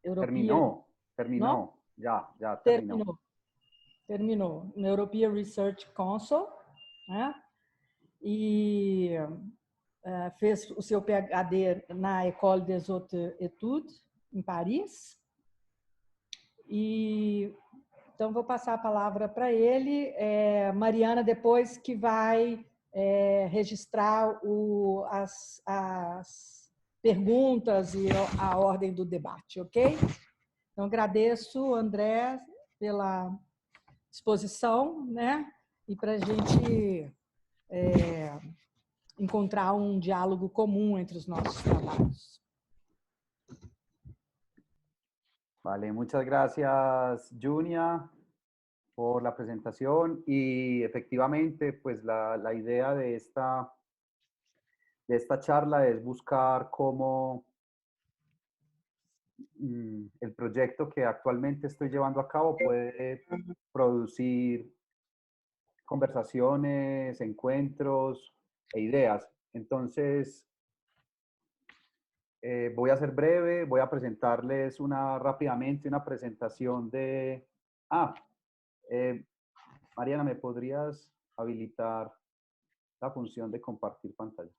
European, no? Ya terminó. Terminou no European Research Council, né? E fez o seu PhD na École des Hautes Études, em Paris. E então vou passar a palavra para ele. Mariana depois que vai registrar as perguntas e a ordem do debate, ok? Então agradeço, André, pela disposição, né? E para a gente encontrar um diálogo comum entre os nossos trabalhos. Vale, muchas gracias, Junia, por la presentación. Y efectivamente, pues la idea de esta charla es buscar cómo el proyecto que actualmente estoy llevando a cabo puede producir conversaciones, encuentros e ideas. Entonces, voy a ser breve, voy a presentarles rápidamente una presentación de... Mariana, ¿me podrías habilitar la función de compartir pantalla?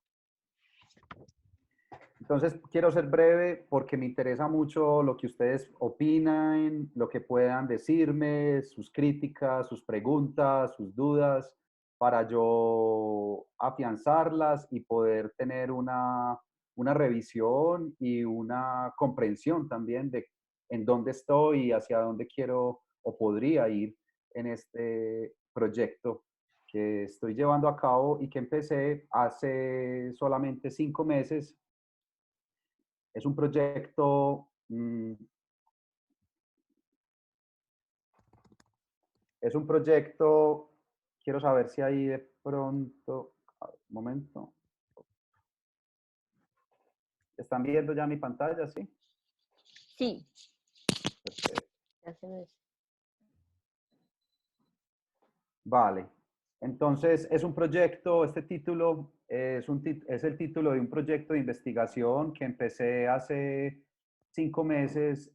Entonces, quiero ser breve porque me interesa mucho lo que ustedes opinan, lo que puedan decirme, sus críticas, sus preguntas, sus dudas, para yo afianzarlas y poder tener una revisión y una comprensión también de en dónde estoy y hacia dónde quiero o podría ir en este proyecto que estoy llevando a cabo y que empecé hace solamente 5 meses. Es un proyecto, quiero saber si ahí de pronto, un momento. ¿Están viendo ya mi pantalla, sí? Sí. Perfecto. Vale. Entonces, es un proyecto, este título es el título de un proyecto de investigación que empecé hace 5 meses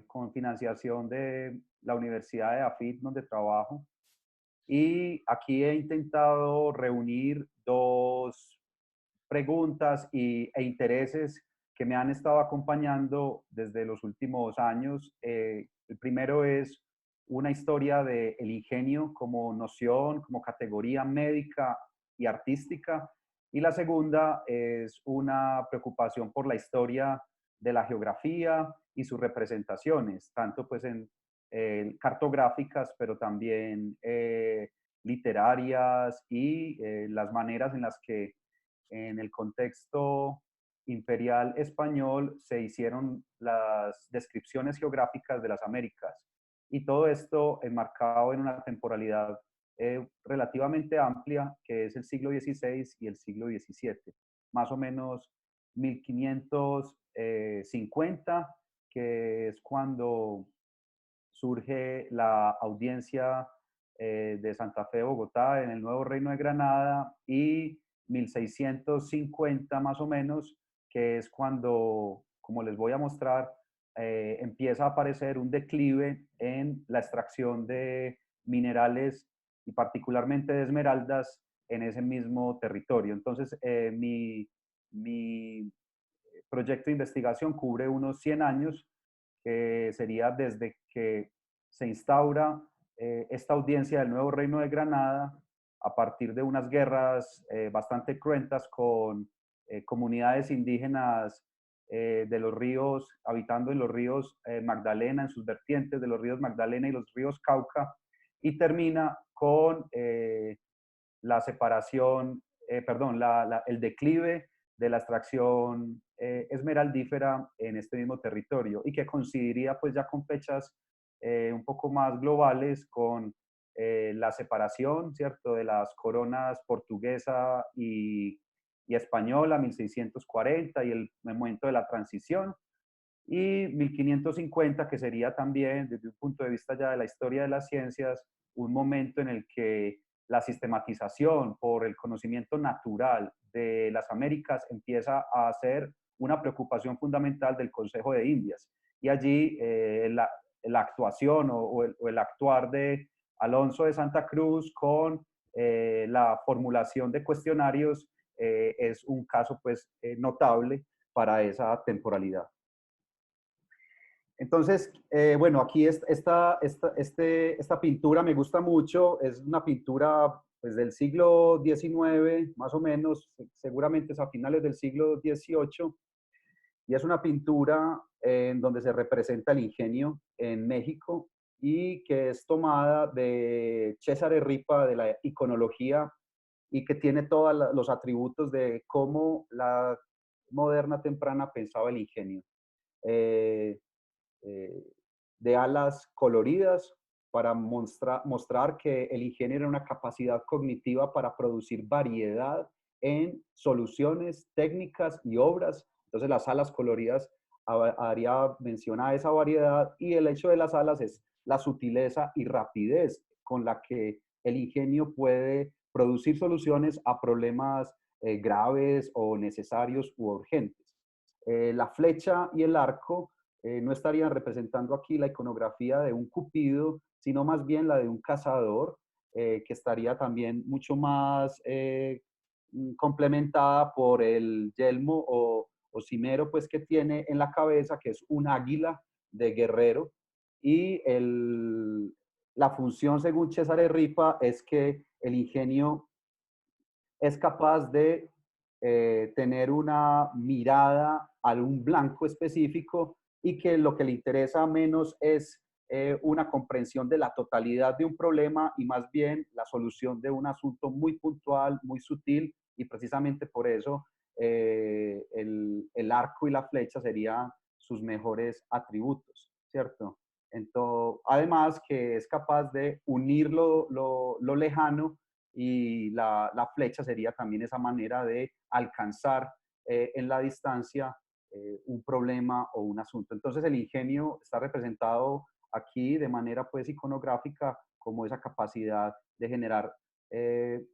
con financiación de la Universidad de AFIT, donde trabajo. Y aquí he intentado reunir 2 preguntas e intereses que me han estado acompañando desde los últimos años. El primero es una historia del ingenio como noción, como categoría médica y artística. Y la segunda es una preocupación por la historia de la geografía y sus representaciones, tanto pues en cartográficas, pero también literarias y las maneras en las que en el contexto imperial español se hicieron las descripciones geográficas de las Américas. Y todo esto enmarcado en una temporalidad relativamente amplia, que es el siglo XVI y el siglo XVII. Más o menos 1550, que es cuando surge la audiencia de Santa Fe, Bogotá, en el nuevo Reino de Granada, y 1650 más o menos, que es cuando, como les voy a mostrar, empieza a aparecer un declive en la extracción de minerales y particularmente de esmeraldas en ese mismo territorio. Entonces, mi proyecto de investigación cubre unos 100 años, que sería desde que se instaura esta audiencia del nuevo Reino de Granada a partir de unas guerras bastante cruentas con comunidades indígenas de los ríos, habitando en los ríos Magdalena, en sus vertientes de los ríos Magdalena y los ríos Cauca, y termina con la separación, el declive de la extracción esmeraldífera en este mismo territorio, y que coincidiría pues ya con fechas un poco más globales con la separación, ¿cierto?, de las coronas portuguesa y española, 1640, y el momento de la transición, y 1550, que sería también, desde un punto de vista ya de la historia de las ciencias, un momento en el que la sistematización por el conocimiento natural de las Américas empieza a ser una preocupación fundamental del Consejo de Indias. Y allí la actuación o el actuar de Alonso de Santa Cruz con la formulación de cuestionarios es un caso pues notable para esa temporalidad. Entonces, bueno, aquí esta pintura me gusta mucho, es una pintura pues, del siglo XIX, más o menos, seguramente es a finales del siglo XVIII, y es una pintura en donde se representa el ingenio en México y que es tomada de Cesare Ripa, de la iconología, y que tiene todos los atributos de cómo la moderna temprana pensaba el ingenio. Eh, eh, de alas coloridas para mostrar que el ingenio era una capacidad cognitiva para producir variedad en soluciones técnicas y obras. Entonces las alas coloridas haría mención a esa variedad, y el hecho de las alas es la sutileza y rapidez con la que el ingenio puede producir soluciones a problemas graves o necesarios u urgentes. La flecha y el arco no estarían representando aquí la iconografía de un cupido, sino más bien la de un cazador, que estaría también mucho más complementada por el yelmo o cimero pues, que tiene en la cabeza, que es un águila de guerrero. Y la función, según Cesare Ripa, es que el ingenio es capaz de tener una mirada a un blanco específico, y que lo que le interesa menos es una comprensión de la totalidad de un problema y más bien la solución de un asunto muy puntual, muy sutil, y precisamente por eso el arco y la flecha serían sus mejores atributos, ¿cierto? Entonces, además que es capaz de unir lo lejano, y la flecha sería también esa manera de alcanzar en la distancia un problema o un asunto. Entonces el ingenio está representado aquí de manera pues iconográfica como esa capacidad de generar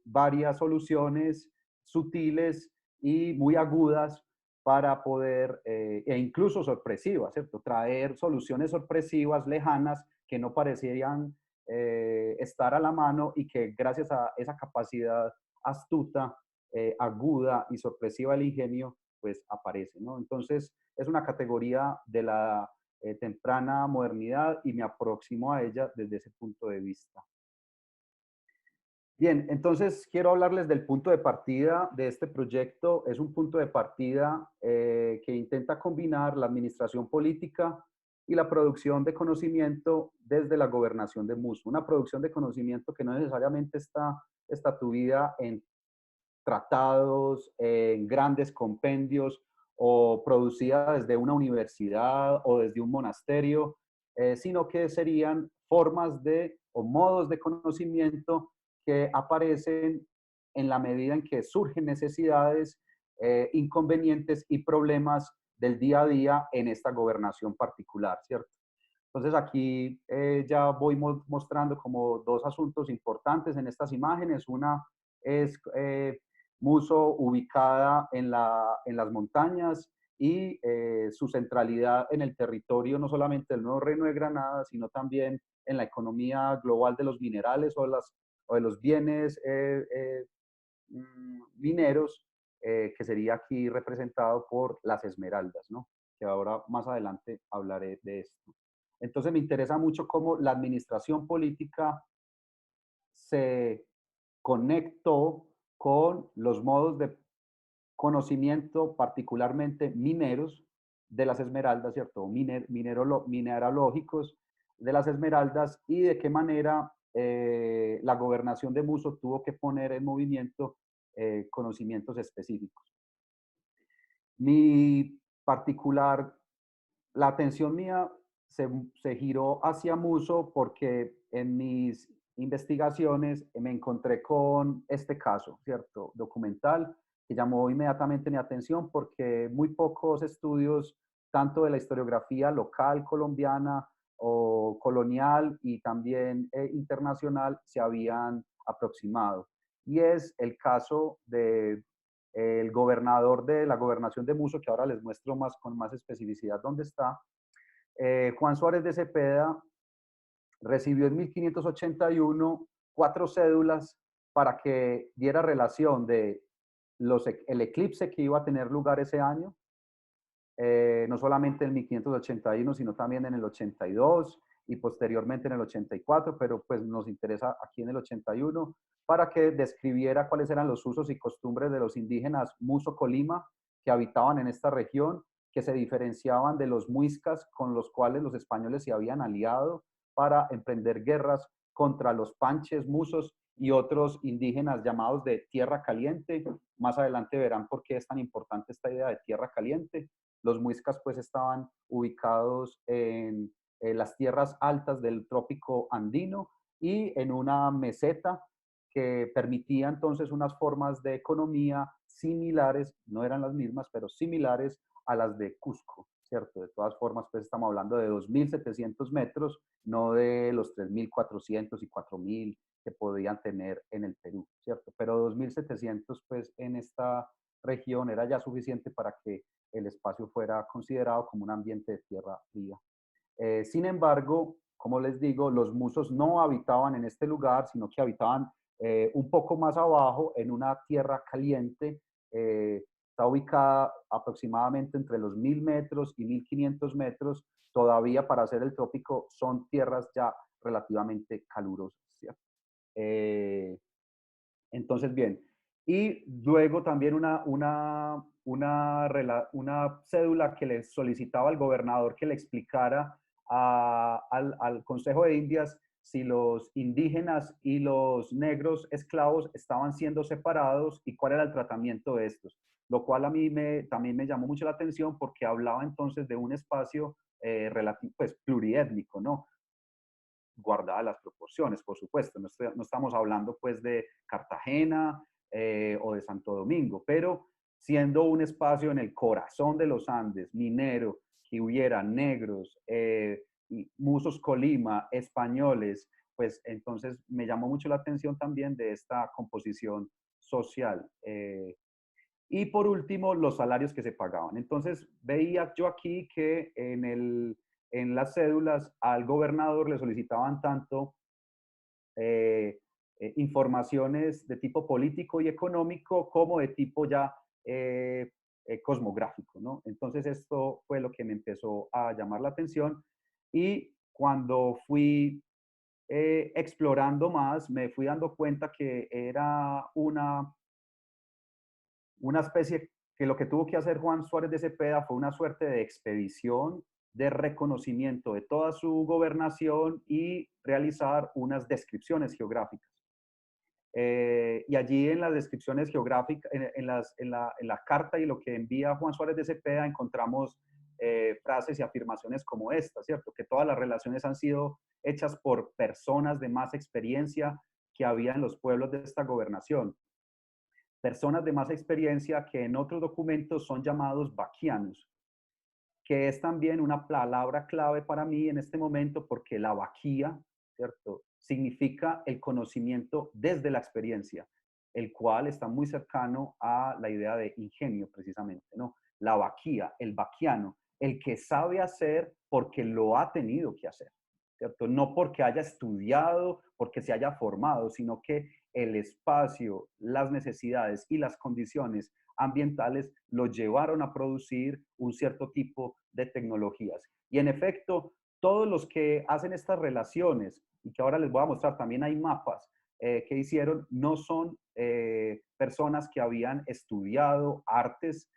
varias soluciones sutiles y muy agudas para poder, e incluso sorpresivas, ¿cierto? Traer soluciones sorpresivas, lejanas, que no parecerían estar a la mano, y que gracias a esa capacidad astuta, aguda y sorpresiva del ingenio, pues aparece, ¿no? Entonces, es una categoría de la temprana modernidad, y me aproximo a ella desde ese punto de vista. Bien, entonces quiero hablarles del punto de partida de este proyecto. Es un punto de partida que intenta combinar la administración política y la producción de conocimiento desde la gobernación de Muso. Una producción de conocimiento que no necesariamente está estatuida en tratados, en grandes compendios, o producida desde una universidad o desde un monasterio, sino que serían formas o modos de conocimiento que aparecen en la medida en que surgen necesidades, inconvenientes y problemas del día a día en esta gobernación particular, ¿cierto? Entonces aquí ya voy mostrando como dos asuntos importantes en estas imágenes. Una es Muso ubicada en las montañas, y su centralidad en el territorio, no solamente del Nuevo Reino de Granada, sino también en la economía global de los minerales o de los bienes mineros, que sería aquí representado por las esmeraldas, ¿no? Que ahora más adelante hablaré de esto. Entonces me interesa mucho cómo la administración política se conectó con los modos de conocimiento, particularmente mineros, de las esmeraldas, ¿cierto? Mineralógicos de las esmeraldas, y de qué manera la gobernación de Muso tuvo que poner en movimiento conocimientos específicos. Mi particular, la atención mía se giró hacia Muso porque en mis investigaciones me encontré con este caso, ¿cierto? Documental, que llamó inmediatamente mi atención porque muy pocos estudios, tanto de la historiografía local colombiana o colonial y también internacional, se habían aproximado. Y es el caso de el gobernador de la gobernación de Muso, que ahora les muestro más, con más especificidad dónde está, Juan Suárez de Cepeda, recibió en 1581 4 cédulas para que diera relación de el eclipse que iba a tener lugar ese año, no solamente en 1581, sino también en el 82 y posteriormente en el 84, pero pues nos interesa aquí en el 81, para que describiera cuáles eran los usos y costumbres de los indígenas Muso Colima que habitaban en esta región, que se diferenciaban de los muiscas con los cuales los españoles se habían aliado para emprender guerras contra los panches, musos y otros indígenas llamados de Tierra Caliente. Más adelante verán por qué es tan importante esta idea de Tierra Caliente. Los muiscas pues estaban ubicados en las tierras altas del trópico andino y en una meseta que permitía entonces unas formas de economía similares, no eran las mismas, pero similares a las de Cusco, ¿cierto? De todas formas, pues estamos hablando de 2.700 metros, no de los 3.400 y 4.000 que podían tener en el Perú, ¿cierto? Pero 2.700 pues en esta región era ya suficiente para que el espacio fuera considerado como un ambiente de tierra fría. Sin embargo, como les digo, los musos no habitaban en este lugar, sino que habitaban un poco más abajo en una tierra caliente. Está ubicada aproximadamente entre los 1.000 metros y 1.500 metros. Todavía para hacer el trópico son tierras ya relativamente calurosas, ¿cierto? Entonces, bien. Y luego también una cédula que le solicitaba al gobernador que le explicara al Consejo de Indias si los indígenas y los negros esclavos estaban siendo separados y cuál era el tratamiento de estos. Lo cual a mí también me llamó mucho la atención porque hablaba entonces de un espacio pues, pluriétnico, ¿no? Guardadas las proporciones, por supuesto. No estamos hablando pues de Cartagena o de Santo Domingo, pero siendo un espacio en el corazón de los Andes, minero, que hubiera negros, musos Colima, españoles, pues entonces me llamó mucho la atención también de esta composición social. Y por último, los salarios que se pagaban. Entonces, veía yo aquí que en las cédulas al gobernador le solicitaban tanto informaciones de tipo político y económico como de tipo ya cosmográfico, ¿no? Entonces, esto fue lo que me empezó a llamar la atención y cuando fui explorando más, me fui dando cuenta que era una especie que lo que tuvo que hacer Juan Suárez de Cepeda fue una suerte de expedición de reconocimiento de toda su gobernación y realizar unas descripciones geográficas. Y allí en las descripciones geográficas, en la carta y lo que envía Juan Suárez de Cepeda, encontramos frases y afirmaciones como esta, ¿cierto? Que todas las relaciones han sido hechas por personas de más experiencia que había en los pueblos de esta gobernación. Personas de más experiencia que en otros documentos son llamados vaquianos, que es también una palabra clave para mí en este momento porque la vaquía, ¿cierto? Significa el conocimiento desde la experiencia, el cual está muy cercano a la idea de ingenio precisamente, ¿no? La vaquía, el vaquiano, el que sabe hacer porque lo ha tenido que hacer, ¿cierto? No porque haya estudiado, porque se haya formado, sino que el espacio, las necesidades y las condiciones ambientales lo llevaron a producir un cierto tipo de tecnologías. Y en efecto, todos los que hacen estas relaciones, y que ahora les voy a mostrar, también hay mapas que hicieron, no son personas que habían estudiado artes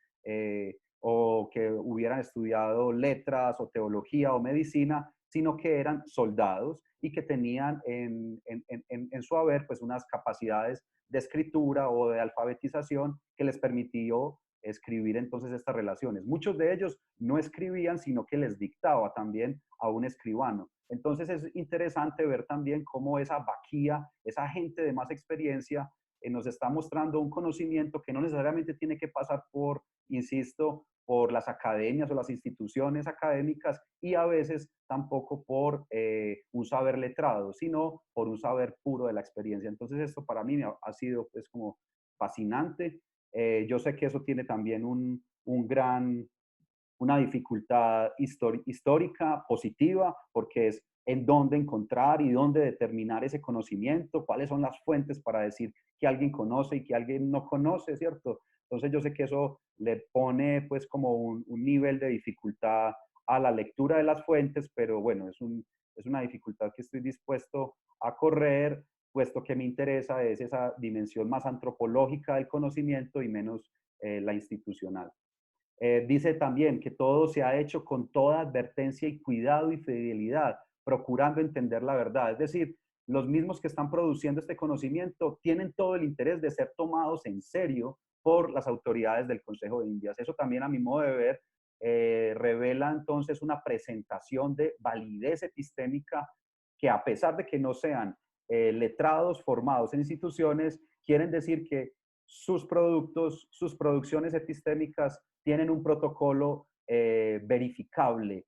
o que hubieran estudiado letras o teología o medicina, sino que eran soldados y que tenían en su haber pues unas capacidades de escritura o de alfabetización que les permitió escribir entonces estas relaciones. Muchos de ellos no escribían, sino que les dictaba también a un escribano. Entonces es interesante ver también cómo esa vaquía, esa gente de más experiencia, nos está mostrando un conocimiento que no necesariamente tiene que pasar por, insisto, por las academias o las instituciones académicas y a veces tampoco por un saber letrado, sino por un saber puro de la experiencia. Entonces esto para mí ha sido pues como fascinante Yo sé que eso tiene también una dificultad histórica positiva, porque es en dónde encontrar y dónde determinar ese conocimiento, cuáles son las fuentes para decir que alguien conoce y que alguien no conoce, ¿cierto? Entonces yo sé que eso le pone pues como un nivel de dificultad a la lectura de las fuentes, pero bueno, es una dificultad que estoy dispuesto a correr, puesto que me interesa es esa dimensión más antropológica del conocimiento y menos la institucional. Dice también que todo se ha hecho con toda advertencia y cuidado y fidelidad, procurando entender la verdad. Es decir, los mismos que están produciendo este conocimiento tienen todo el interés de ser tomados en serio por las autoridades del Consejo de Indias. Eso también, a mi modo de ver, revela entonces una presentación de validez epistémica que, a pesar de que no sean letrados formados en instituciones, quieren decir que sus productos, sus producciones epistémicas tienen un protocolo verificable,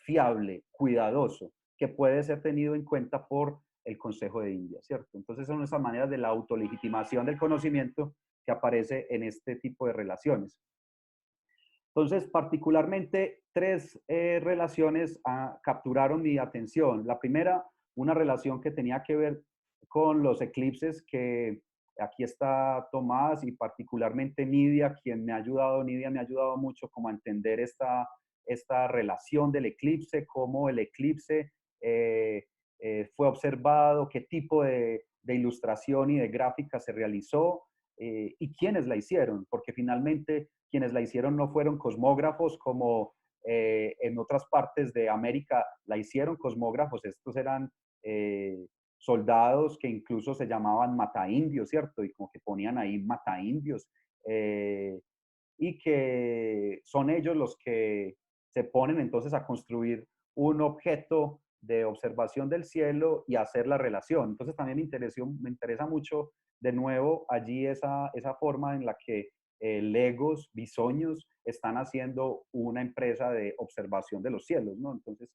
fiable, cuidadoso, que puede ser tenido en cuenta por el Consejo de India, ¿cierto? Entonces son esas maneras de la autolegitimación del conocimiento que aparece en este tipo de relaciones. Entonces, particularmente, tres relaciones capturaron mi atención. La primera, una relación que tenía que ver con los eclipses, que aquí está Tomás y particularmente Nidia, quien me ha ayudado, Nidia me ha ayudado mucho como a entender esta relación del eclipse, cómo el eclipse fue observado, qué tipo de ilustración y de gráfica se realizó y quiénes la hicieron, porque finalmente quienes la hicieron no fueron cosmógrafos como en otras partes de América la hicieron cosmógrafos, estos eran soldados que incluso se llamaban mataindios, ¿cierto? Y como que ponían ahí mataindios, y que son ellos los que se ponen entonces a construir un objeto de observación del cielo y hacer la relación. Entonces también me interesa mucho de nuevo allí esa forma en la que Legos, Bisoños, están haciendo una empresa de observación de los cielos, ¿no? Entonces,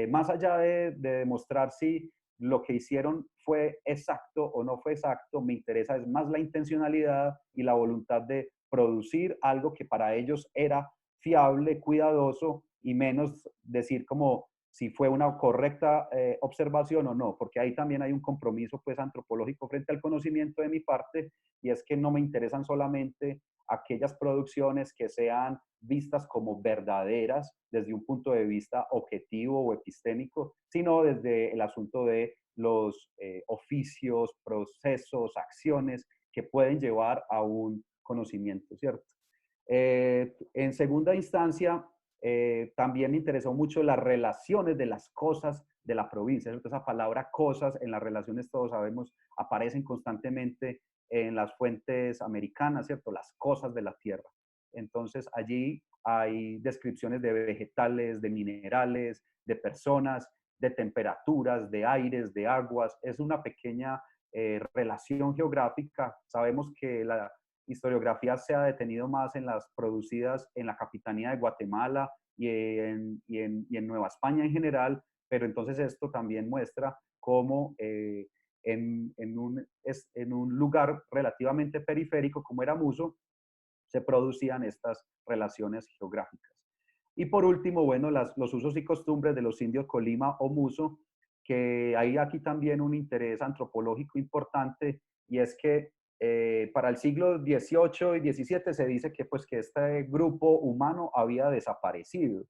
más allá de demostrar si lo que hicieron fue exacto o no fue exacto, me interesa es más la intencionalidad y la voluntad de producir algo que para ellos era fiable, cuidadoso y menos decir como si fue una correcta observación o no, porque ahí también hay un compromiso pues antropológico frente al conocimiento de mi parte y es que no me interesan solamente aquellas producciones que sean vistas como verdaderas desde un punto de vista objetivo o epistémico, sino desde el asunto de los oficios, procesos, acciones que pueden llevar a un conocimiento, ¿cierto? En segunda instancia, también me interesó mucho las relaciones de las cosas de la provincia, ¿cierto? Esa palabra cosas en las relaciones, todos sabemos, aparecen constantemente en las fuentes americanas, ¿cierto? Las cosas de la tierra. Entonces, allí hay descripciones de vegetales, de minerales, de personas, de temperaturas, de aires, de aguas. Es una pequeña relación geográfica. Sabemos que la historiografía se ha detenido más en las producidas en la Capitanía de Guatemala y en Nueva España en general, pero entonces esto también muestra cómo en un lugar relativamente periférico como era Muso, se producían estas relaciones geográficas. Y por último, bueno, los usos y costumbres de los indios Colima o Muso, que hay aquí también un interés antropológico importante, y es que para el siglo XVIII y XVII se dice que, pues, que este grupo humano había desaparecido.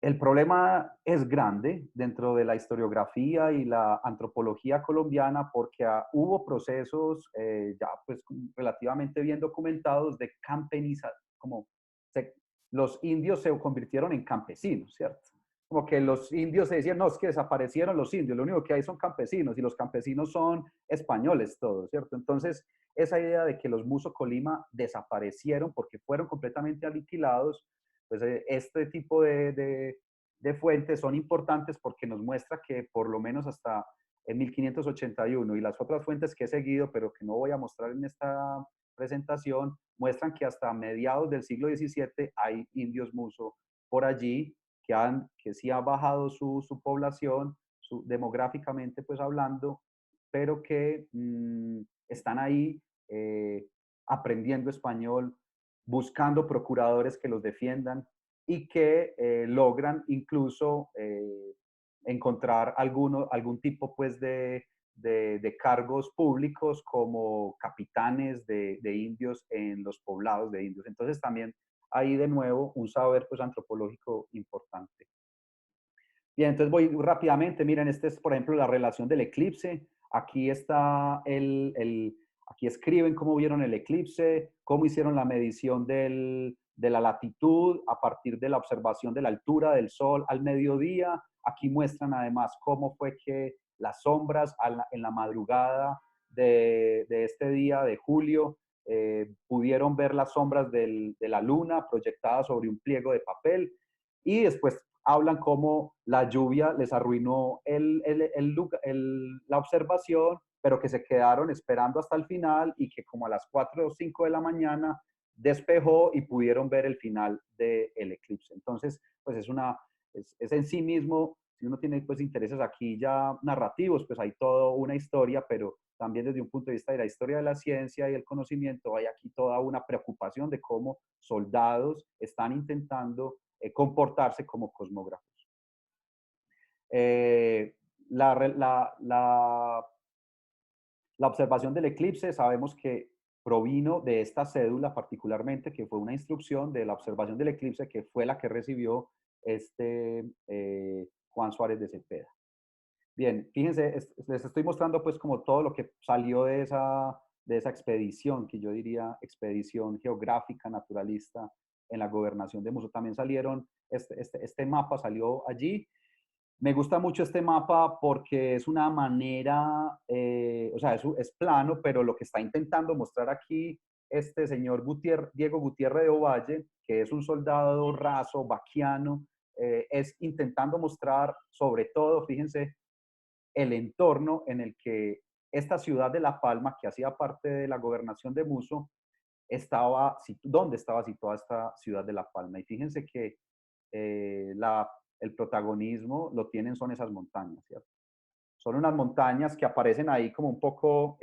El problema es grande dentro de la historiografía y la antropología colombiana porque hubo procesos ya pues relativamente bien documentados de campenización, como se, los indios se convirtieron en campesinos, ¿cierto? Como que los indios se decían, no, es que desaparecieron los indios, lo único que hay son campesinos y los campesinos son españoles todos, ¿cierto? Entonces, esa idea de que los Muso Colima desaparecieron porque fueron completamente aniquilados, pues este tipo de fuentes son importantes porque nos muestra que por lo menos hasta en 1581 y las otras fuentes que he seguido, pero que no voy a mostrar en esta presentación, muestran que hasta mediados del siglo XVII hay indios muso por allí que sí ha bajado su población, demográficamente pues hablando, pero que están ahí aprendiendo español, buscando procuradores que los defiendan y que logran incluso encontrar algún tipo pues de cargos públicos como capitanes de indios en los poblados de indios. Entonces también hay de nuevo un saber pues antropológico importante. Bien, entonces voy rápidamente. Miren, esta es, por ejemplo, la relación del eclipse. Aquí está aquí escriben cómo vieron el eclipse, cómo hicieron la medición de la latitud a partir de la observación de la altura del sol al mediodía. Aquí muestran además cómo fue que las sombras en la madrugada de este día de julio pudieron ver las sombras de la luna proyectadas sobre un pliego de papel. Y después hablan cómo la lluvia les arruinó la observación, pero que se quedaron esperando hasta el final y que como a las 4 o 5 de la mañana despejó y pudieron ver el final del eclipse. Entonces, pues es en sí mismo, si uno tiene pues intereses aquí ya narrativos, pues hay toda una historia, pero también desde un punto de vista de la historia de la ciencia y el conocimiento, hay aquí toda una preocupación de cómo soldados están intentando comportarse como cosmógrafos. La observación del eclipse sabemos que provino de esta cédula particularmente, que fue una instrucción de la observación del eclipse, que fue la que recibió Juan Suárez de Cepeda. Bien, fíjense, les estoy mostrando pues como todo lo que salió de esa expedición, que yo diría expedición geográfica, naturalista, en la gobernación de Muso. También salieron, este mapa salió allí. Me gusta mucho este mapa porque es una manera, o sea, es plano, pero lo que está intentando mostrar aquí este señor Diego Gutiérrez de Ovalle, que es un soldado raso, vaquiano, es intentando mostrar sobre todo, fíjense, el entorno en el que esta ciudad de La Palma, que hacía parte de la gobernación de Muso, dónde estaba situada esta ciudad de La Palma. Y fíjense que el protagonismo lo tienen son esas montañas, ¿cierto? Son unas montañas que aparecen ahí como un poco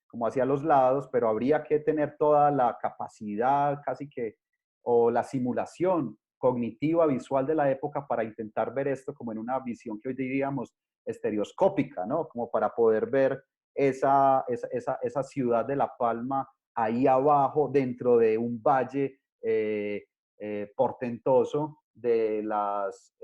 como hacia los lados, pero habría que tener toda la capacidad casi que, o la simulación cognitiva visual de la época para intentar ver esto como en una visión que hoy diríamos estereoscópica, ¿no? Como para poder ver esa ciudad de La Palma ahí abajo dentro de un valle portentoso de las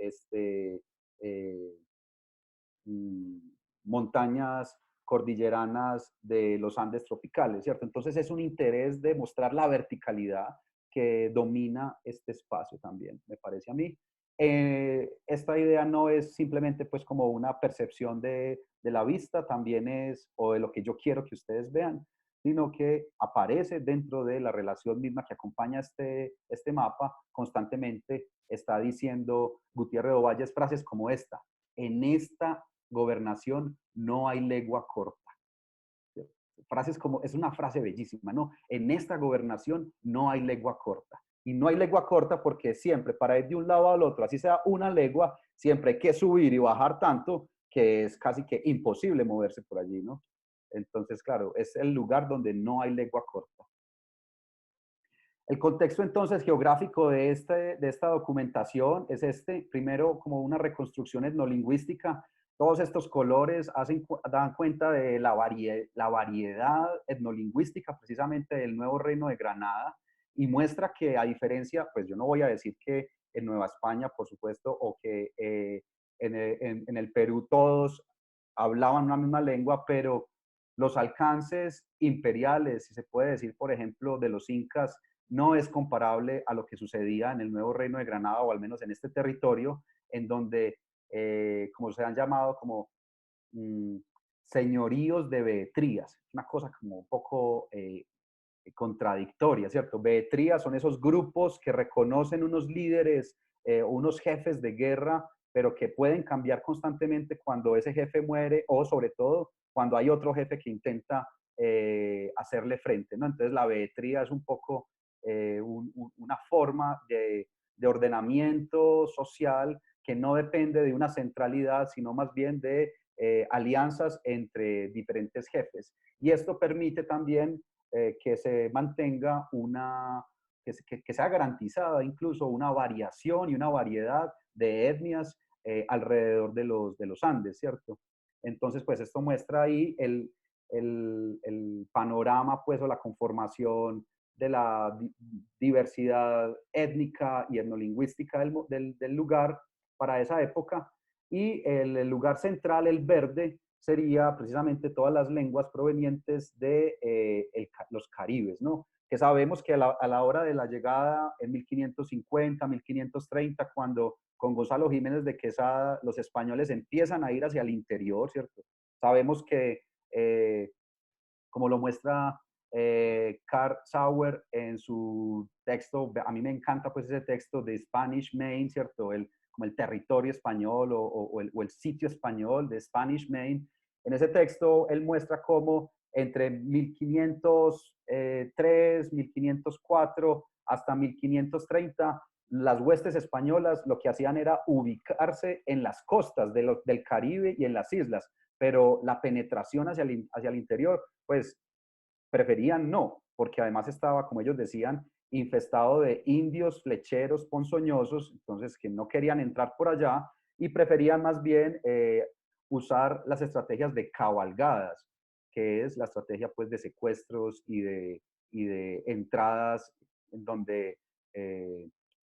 montañas cordilleranas de los Andes tropicales, ¿cierto? Entonces es un interés de mostrar la verticalidad que domina este espacio también, me parece a mí. Esta idea no es simplemente pues como una percepción de la vista, también es, o de lo que yo quiero que ustedes vean, sino que aparece dentro de la relación misma que acompaña este mapa, constantemente está diciendo Gutiérrez de Ovalles frases como esta: en esta gobernación no hay legua corta. Frases como, es una frase bellísima, ¿no? En esta gobernación no hay legua corta. Y no hay legua corta porque siempre para ir de un lado al otro, así sea una legua, siempre hay que subir y bajar tanto que es casi que imposible moverse por allí, ¿no? Entonces, claro, es el lugar donde no hay legua corta. El contexto entonces geográfico de esta documentación es primero como una reconstrucción etnolingüística. Todos estos colores dan cuenta de la variedad etnolingüística precisamente del Nuevo Reino de Granada y muestra que a diferencia, pues yo no voy a decir que en Nueva España, por supuesto, o que en el Perú todos hablaban una misma lengua, pero los alcances imperiales, si se puede decir, por ejemplo, de los incas, no es comparable a lo que sucedía en el Nuevo Reino de Granada, o al menos en este territorio, en donde, como se han llamado, como señoríos de beetrías, una cosa como un poco contradictoria, ¿cierto? Beetrías son esos grupos que reconocen unos líderes, unos jefes de guerra, pero que pueden cambiar constantemente cuando ese jefe muere o sobre todo cuando hay otro jefe que intenta hacerle frente, ¿no? Entonces la beetría es un poco una forma de ordenamiento social que no depende de una centralidad, sino más bien de alianzas entre diferentes jefes. Y esto permite también que se mantenga que sea garantizada incluso una variación y una variedad de etnias alrededor de los Andes, ¿cierto? Entonces, pues esto muestra ahí el panorama, pues, o la conformación de la diversidad étnica y etnolingüística del lugar para esa época. Y el lugar central, el verde, sería precisamente todas las lenguas provenientes de los caribes, ¿no? Que sabemos que a la hora de la llegada en 1550, 1530, cuando con Gonzalo Jiménez de Quesada los españoles empiezan a ir hacia el interior, ¿cierto? Sabemos que, como lo muestra Karl Sauer en su texto, a mí me encanta pues ese texto de Spanish Main, ¿cierto? Como el territorio español o el sitio español de Spanish Main. En ese texto él muestra cómo entre 1503, 1504 hasta 1530, las huestes españolas lo que hacían era ubicarse en las costas del Caribe y en las islas, pero la penetración hacia el interior, pues preferían no, porque además estaba, como ellos decían, infestado de indios, flecheros, ponzoñosos, entonces que no querían entrar por allá y preferían más bien usar las estrategias de cabalgadas, que es la estrategia pues de secuestros y de entradas en donde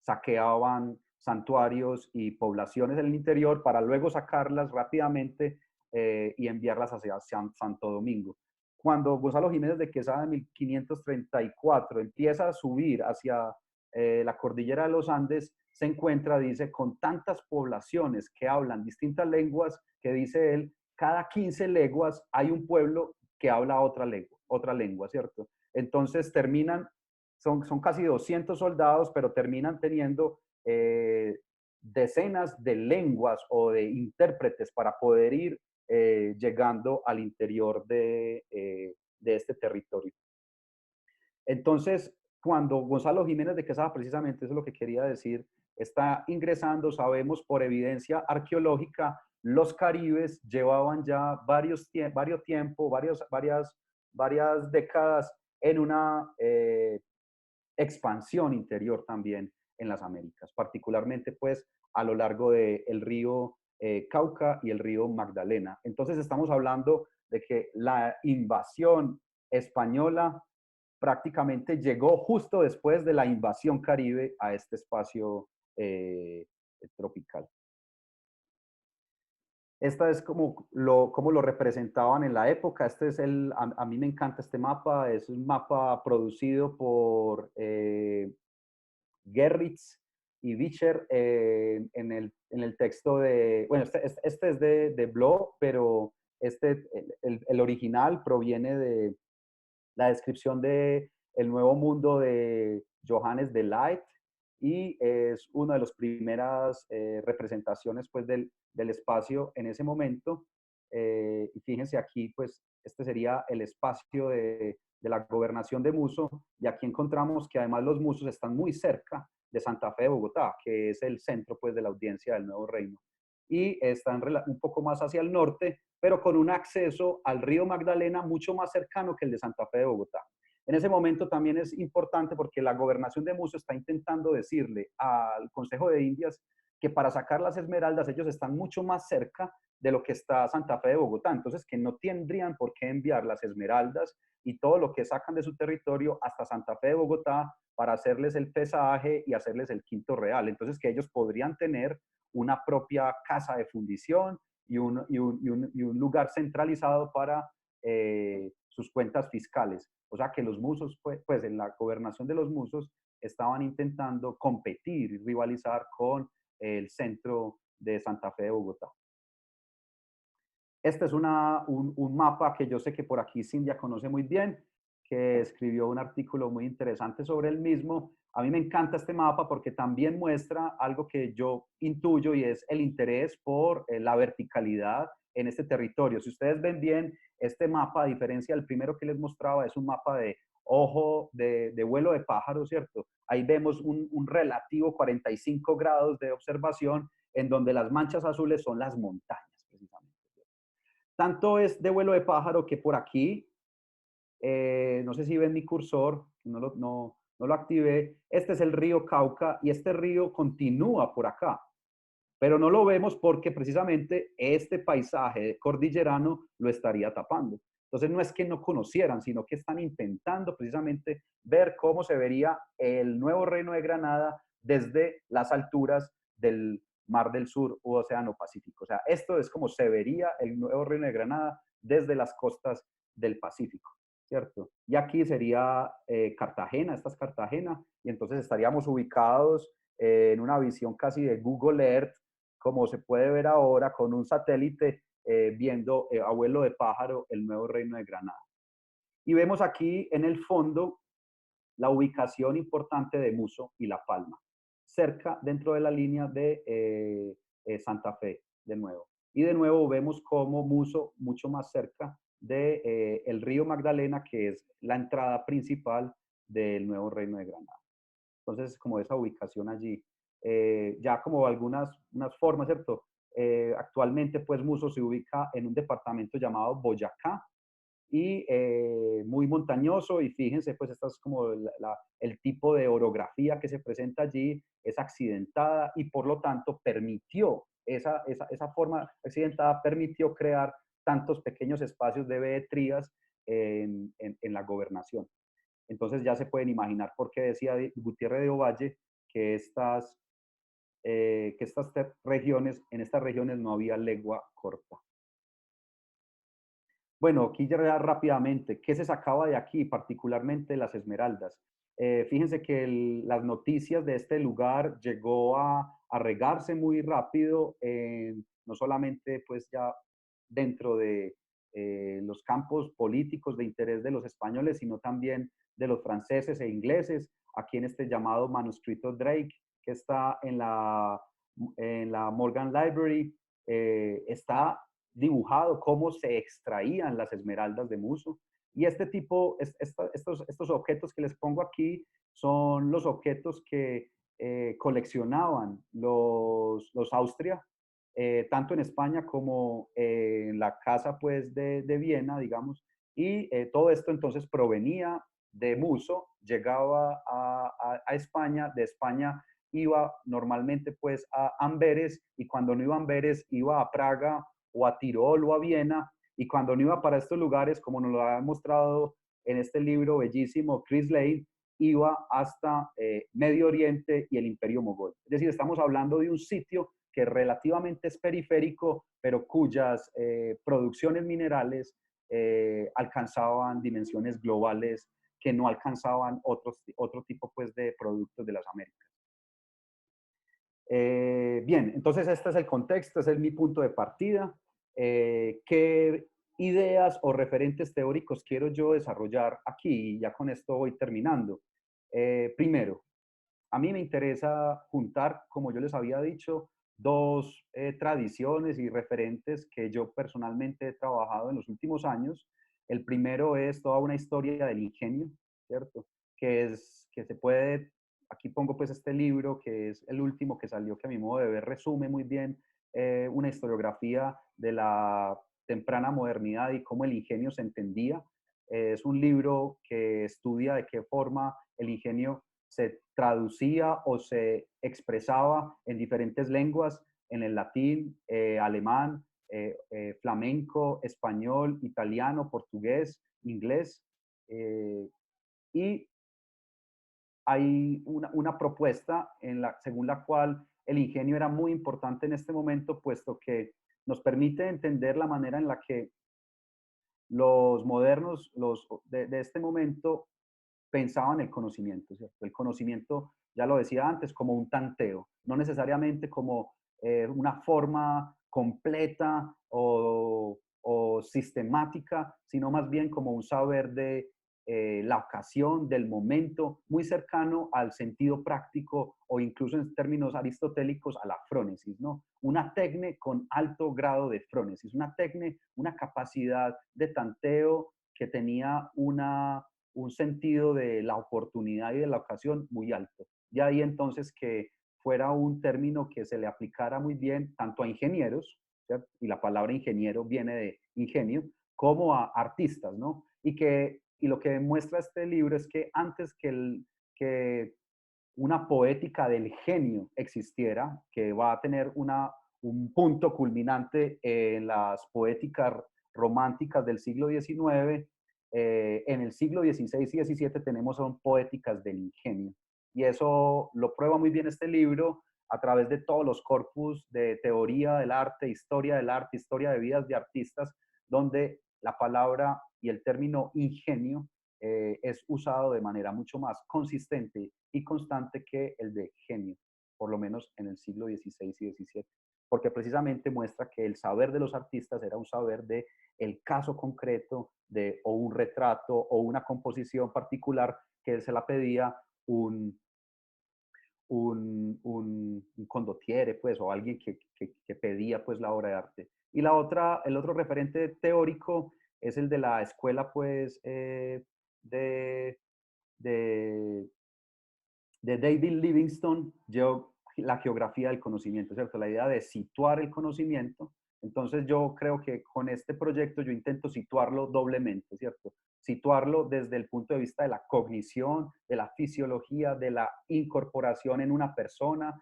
saqueaban santuarios y poblaciones en el interior para luego sacarlas rápidamente y enviarlas hacia Santo Domingo. Cuando Gonzalo Jiménez de Quesada en 1534 empieza a subir hacia la cordillera de los Andes, se encuentra, dice, con tantas poblaciones que hablan distintas lenguas, que dice él, cada 15 leguas hay un pueblo que habla otra lengua, ¿cierto? Entonces terminan, son casi 200 soldados, pero terminan teniendo decenas de lenguas o de intérpretes para poder ir llegando al interior de este territorio. Entonces, cuando Gonzalo Jiménez de Quesada, precisamente eso es lo que quería decir, está ingresando, sabemos por evidencia arqueológica, los caribes llevaban ya varias décadas en una expansión interior también en las Américas, particularmente pues a lo largo del río Cauca y el río Magdalena. Entonces estamos hablando de que la invasión española prácticamente llegó justo después de la invasión caribe a este espacio tropical. Esta es como lo representaban en la época. Este es a mí me encanta este mapa. Es un mapa producido por Gerritz y Vicher en el texto de, bueno, este es de Bloch, pero el original proviene de la descripción de El Nuevo Mundo de Johannes de Light y es una de las primeras representaciones pues del espacio en ese momento. Y fíjense aquí, pues este sería el espacio de la gobernación de Muso, y aquí encontramos que además los Musos están muy cerca de Santa Fe de Bogotá, que es el centro pues de la audiencia del Nuevo Reino, y están un poco más hacia el norte, pero con un acceso al río Magdalena mucho más cercano que el de Santa Fe de Bogotá. En ese momento también es importante porque la gobernación de Muso está intentando decirle al Consejo de Indias que para sacar las esmeraldas ellos están mucho más cerca de lo que está Santa Fe de Bogotá, entonces que no tendrían por qué enviar las esmeraldas y todo lo que sacan de su territorio hasta Santa Fe de Bogotá para hacerles el pesaje y hacerles el quinto real. Entonces que ellos podrían tener una propia casa de fundición y un lugar centralizado para sus cuentas fiscales. O sea que los Musos, pues en la gobernación de los Musos, estaban intentando competir y rivalizar con el centro de Santa Fe de Bogotá. Este es un mapa que yo sé que por aquí Cindia conoce muy bien, que escribió un artículo muy interesante sobre el mismo. A mí me encanta este mapa porque también muestra algo que yo intuyo y es el interés por la verticalidad en este territorio. Si ustedes ven bien, este mapa, a diferencia del primero que les mostraba, es un mapa de ojo de vuelo de pájaro, ¿cierto? Ahí vemos un relativo 45 grados de observación en donde las manchas azules son las montañas, precisamente. Tanto es de vuelo de pájaro que por aquí no sé si ven mi cursor, no lo activé. Este es el río Cauca y este río continúa por acá, pero no lo vemos porque precisamente este paisaje cordillerano lo estaría tapando. Entonces no es que no conocieran, sino que están intentando precisamente ver cómo se vería el nuevo Reino de Granada desde las alturas del Mar del Sur u Océano Pacífico. O sea, esto es como se vería el nuevo Reino de Granada desde las costas del Pacífico, ¿cierto? Y aquí sería Cartagena, esta es Cartagena, y entonces estaríamos ubicados en una visión casi de Google Earth, como se puede ver ahora con un satélite viendo a vuelo de pájaro el nuevo Reino de Granada. Y vemos aquí en el fondo la ubicación importante de Muso y La Palma, cerca dentro de la línea de Santa Fe, de nuevo. Y de nuevo vemos como Muso, mucho más cerca de el río Magdalena, que es la entrada principal del nuevo Reino de Granada. Entonces, como esa ubicación allí. Ya como unas formas, ¿cierto? Actualmente, pues, Muso se ubica en un departamento llamado Boyacá y muy montañoso. Y fíjense, pues, esta es como el tipo de orografía que se presenta allí, es accidentada y por lo tanto permitió, esa forma accidentada permitió crear tantos pequeños espacios de veetrías en la gobernación. Entonces ya se pueden imaginar por qué decía Gutiérrez de Ovalle que regiones, en estas regiones no había legua corta. Bueno, aquí ya rápidamente, ¿qué se sacaba de aquí? Particularmente las esmeraldas. Fíjense que las noticias de este lugar llegó a regarse muy rápido, no solamente pues ya dentro de los campos políticos de interés de los españoles, sino también de los franceses e ingleses, aquí en este llamado manuscrito Drake, que está en la Morgan Library, está dibujado cómo se extraían las esmeraldas de Muso. Y estos objetos que les pongo aquí son los objetos que coleccionaban los Austria, tanto en España como en la casa pues de Viena, digamos, y todo esto entonces provenía de Muso, llegaba a España, de España iba normalmente pues a Amberes, y cuando no iba a Amberes iba a Praga o a Tirol o a Viena, y cuando no iba para estos lugares, como nos lo ha mostrado en este libro bellísimo Chris Lane, iba hasta Medio Oriente y el Imperio Mogol. Es decir, estamos hablando de un sitio que relativamente es periférico, pero cuyas producciones minerales alcanzaban dimensiones globales que no alcanzaban otro tipo pues, de productos de las Américas. Bien, entonces este es el contexto, ese es mi punto de partida. ¿Qué ideas o referentes teóricos quiero yo desarrollar aquí? Y ya con esto voy terminando. Primero, a mí me interesa juntar, como yo les había dicho, dos tradiciones y referentes que yo personalmente he trabajado en los últimos años. El primero es toda una historia del ingenio, ¿cierto? Que se puede, aquí pongo pues este libro, que es el último que salió, que a mi modo de ver resume muy bien una historiografía de la temprana modernidad y cómo el ingenio se entendía. Es un libro que estudia de qué forma el ingenio se traducía o se expresaba en diferentes lenguas, en el latín, alemán, flamenco, español, italiano, portugués, inglés. Y hay una propuesta según la cual el ingenio era muy importante en este momento, puesto que nos permite entender la manera en la que los modernos de este momento pensaban el conocimiento, ¿cierto? El conocimiento, ya lo decía antes, como un tanteo, no necesariamente como una forma completa o sistemática, sino más bien como un saber de la ocasión, del momento, muy cercano al sentido práctico o incluso en términos aristotélicos a la frónesis, ¿no? Una tecne con alto grado de frónesis, una tecne, una capacidad de tanteo que tenía un sentido de la oportunidad y de la ocasión muy alto. Y ahí entonces que fuera un término que se le aplicara muy bien tanto a ingenieros, ¿cierto? Y la palabra ingeniero viene de ingenio, como a artistas, ¿no? Y que y lo que demuestra este libro es que antes que una poética del genio existiera, que va a tener un punto culminante en las poéticas románticas del siglo XIX, en el siglo XVI y XVII tenemos son poéticas del ingenio. Y eso lo prueba muy bien este libro a través de todos los corpus de teoría del arte, historia de vidas de artistas, donde la palabra y el término ingenio es usado de manera mucho más consistente y constante que el de genio, por lo menos en el siglo XVI y XVII, porque precisamente muestra que el saber de los artistas era un saber de el caso concreto de o un retrato o una composición particular que se la pedía un condottiere, pues, o alguien que pedía, pues, la obra de arte. Y el otro referente teórico es el de la escuela, pues, de, de, de David Livingstone, la geografía del conocimiento, ¿cierto? La idea de situar el conocimiento. Entonces yo creo que con este proyecto yo intento situarlo doblemente, ¿cierto? Situarlo desde el punto de vista de la cognición, de la fisiología, de la incorporación en una persona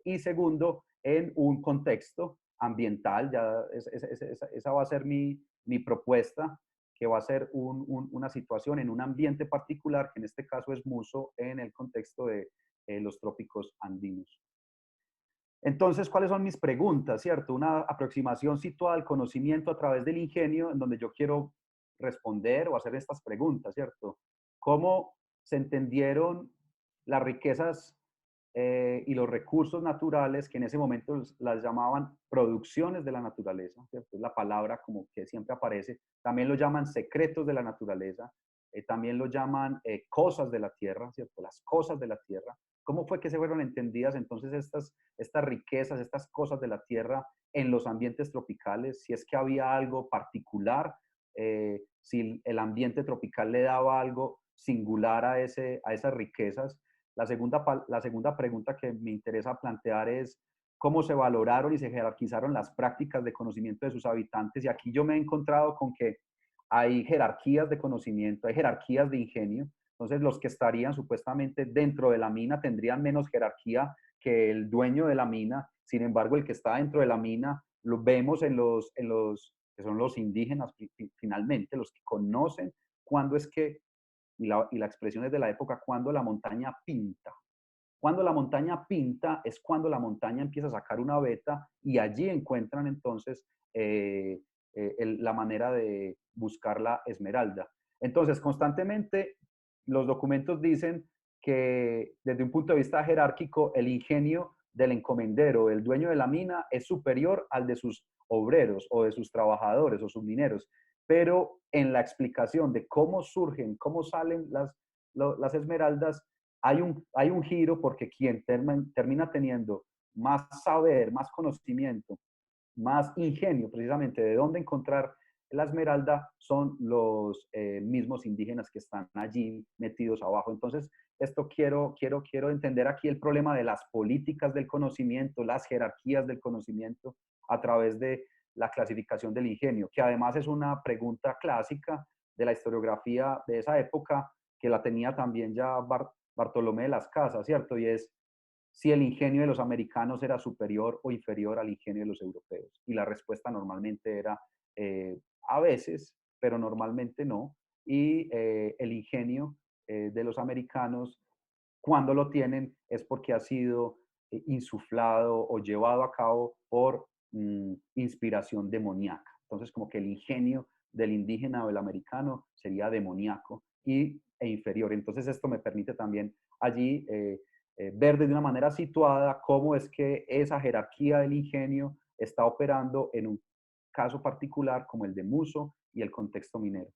y segundo, en un contexto ambiental. Esa va a ser mi propuesta, que va a ser una situación en un ambiente particular, que en este caso es Muso, en el contexto de los trópicos andinos. Entonces, ¿cuáles son mis preguntas, cierto? Una aproximación situada al conocimiento a través del ingenio, en donde yo quiero responder o hacer estas preguntas, ¿cierto? ¿Cómo se entendieron las riquezas y los recursos naturales que en ese momento las llamaban producciones de la naturaleza, ¿cierto? Es la palabra como que siempre aparece. También lo llaman secretos de la naturaleza, también lo llaman cosas de la tierra, ¿cierto? Las cosas de la tierra. ¿Cómo fue que se fueron entendidas entonces estas riquezas, estas cosas de la tierra en los ambientes tropicales? Si es que había algo particular, si el ambiente tropical le daba algo singular a esas riquezas. La segunda pregunta que me interesa plantear es cómo se valoraron y se jerarquizaron las prácticas de conocimiento de sus habitantes. Y aquí yo me he encontrado con que hay jerarquías de conocimiento, hay jerarquías de ingenio. Entonces, los que estarían supuestamente dentro de la mina tendrían menos jerarquía que el dueño de la mina. Sin embargo, el que está dentro de la mina lo vemos en los que son los indígenas finalmente, los que conocen cuándo es que y la expresión es de la época, cuando la montaña pinta. Cuando la montaña pinta es cuando la montaña empieza a sacar una veta y allí encuentran entonces la manera de buscar la esmeralda. Entonces, constantemente los documentos dicen que desde un punto de vista jerárquico, el ingenio del encomendero, el dueño de la mina, es superior al de sus obreros o de sus trabajadores o submineros. Pero en la explicación de cómo surgen, cómo salen las esmeraldas, hay un giro porque quien termina teniendo más saber, más conocimiento, más ingenio precisamente de dónde encontrar la esmeralda son los mismos indígenas que están allí metidos abajo. Entonces, esto quiero entender aquí el problema de las políticas del conocimiento, las jerarquías del conocimiento a través de la clasificación del ingenio, que además es una pregunta clásica de la historiografía de esa época, que la tenía también ya Bartolomé de las Casas, ¿cierto? Y es si el ingenio de los americanos era superior o inferior al ingenio de los europeos. Y la respuesta normalmente era a veces, pero normalmente no. Y el ingenio de los americanos, cuando lo tienen, es porque ha sido insuflado o llevado a cabo por inspiración demoníaca. Entonces, como que el ingenio del indígena o del americano sería demoníaco e inferior. Entonces, esto me permite también allí ver de una manera situada cómo es que esa jerarquía del ingenio está operando en un caso particular como el de Muso y el contexto minero.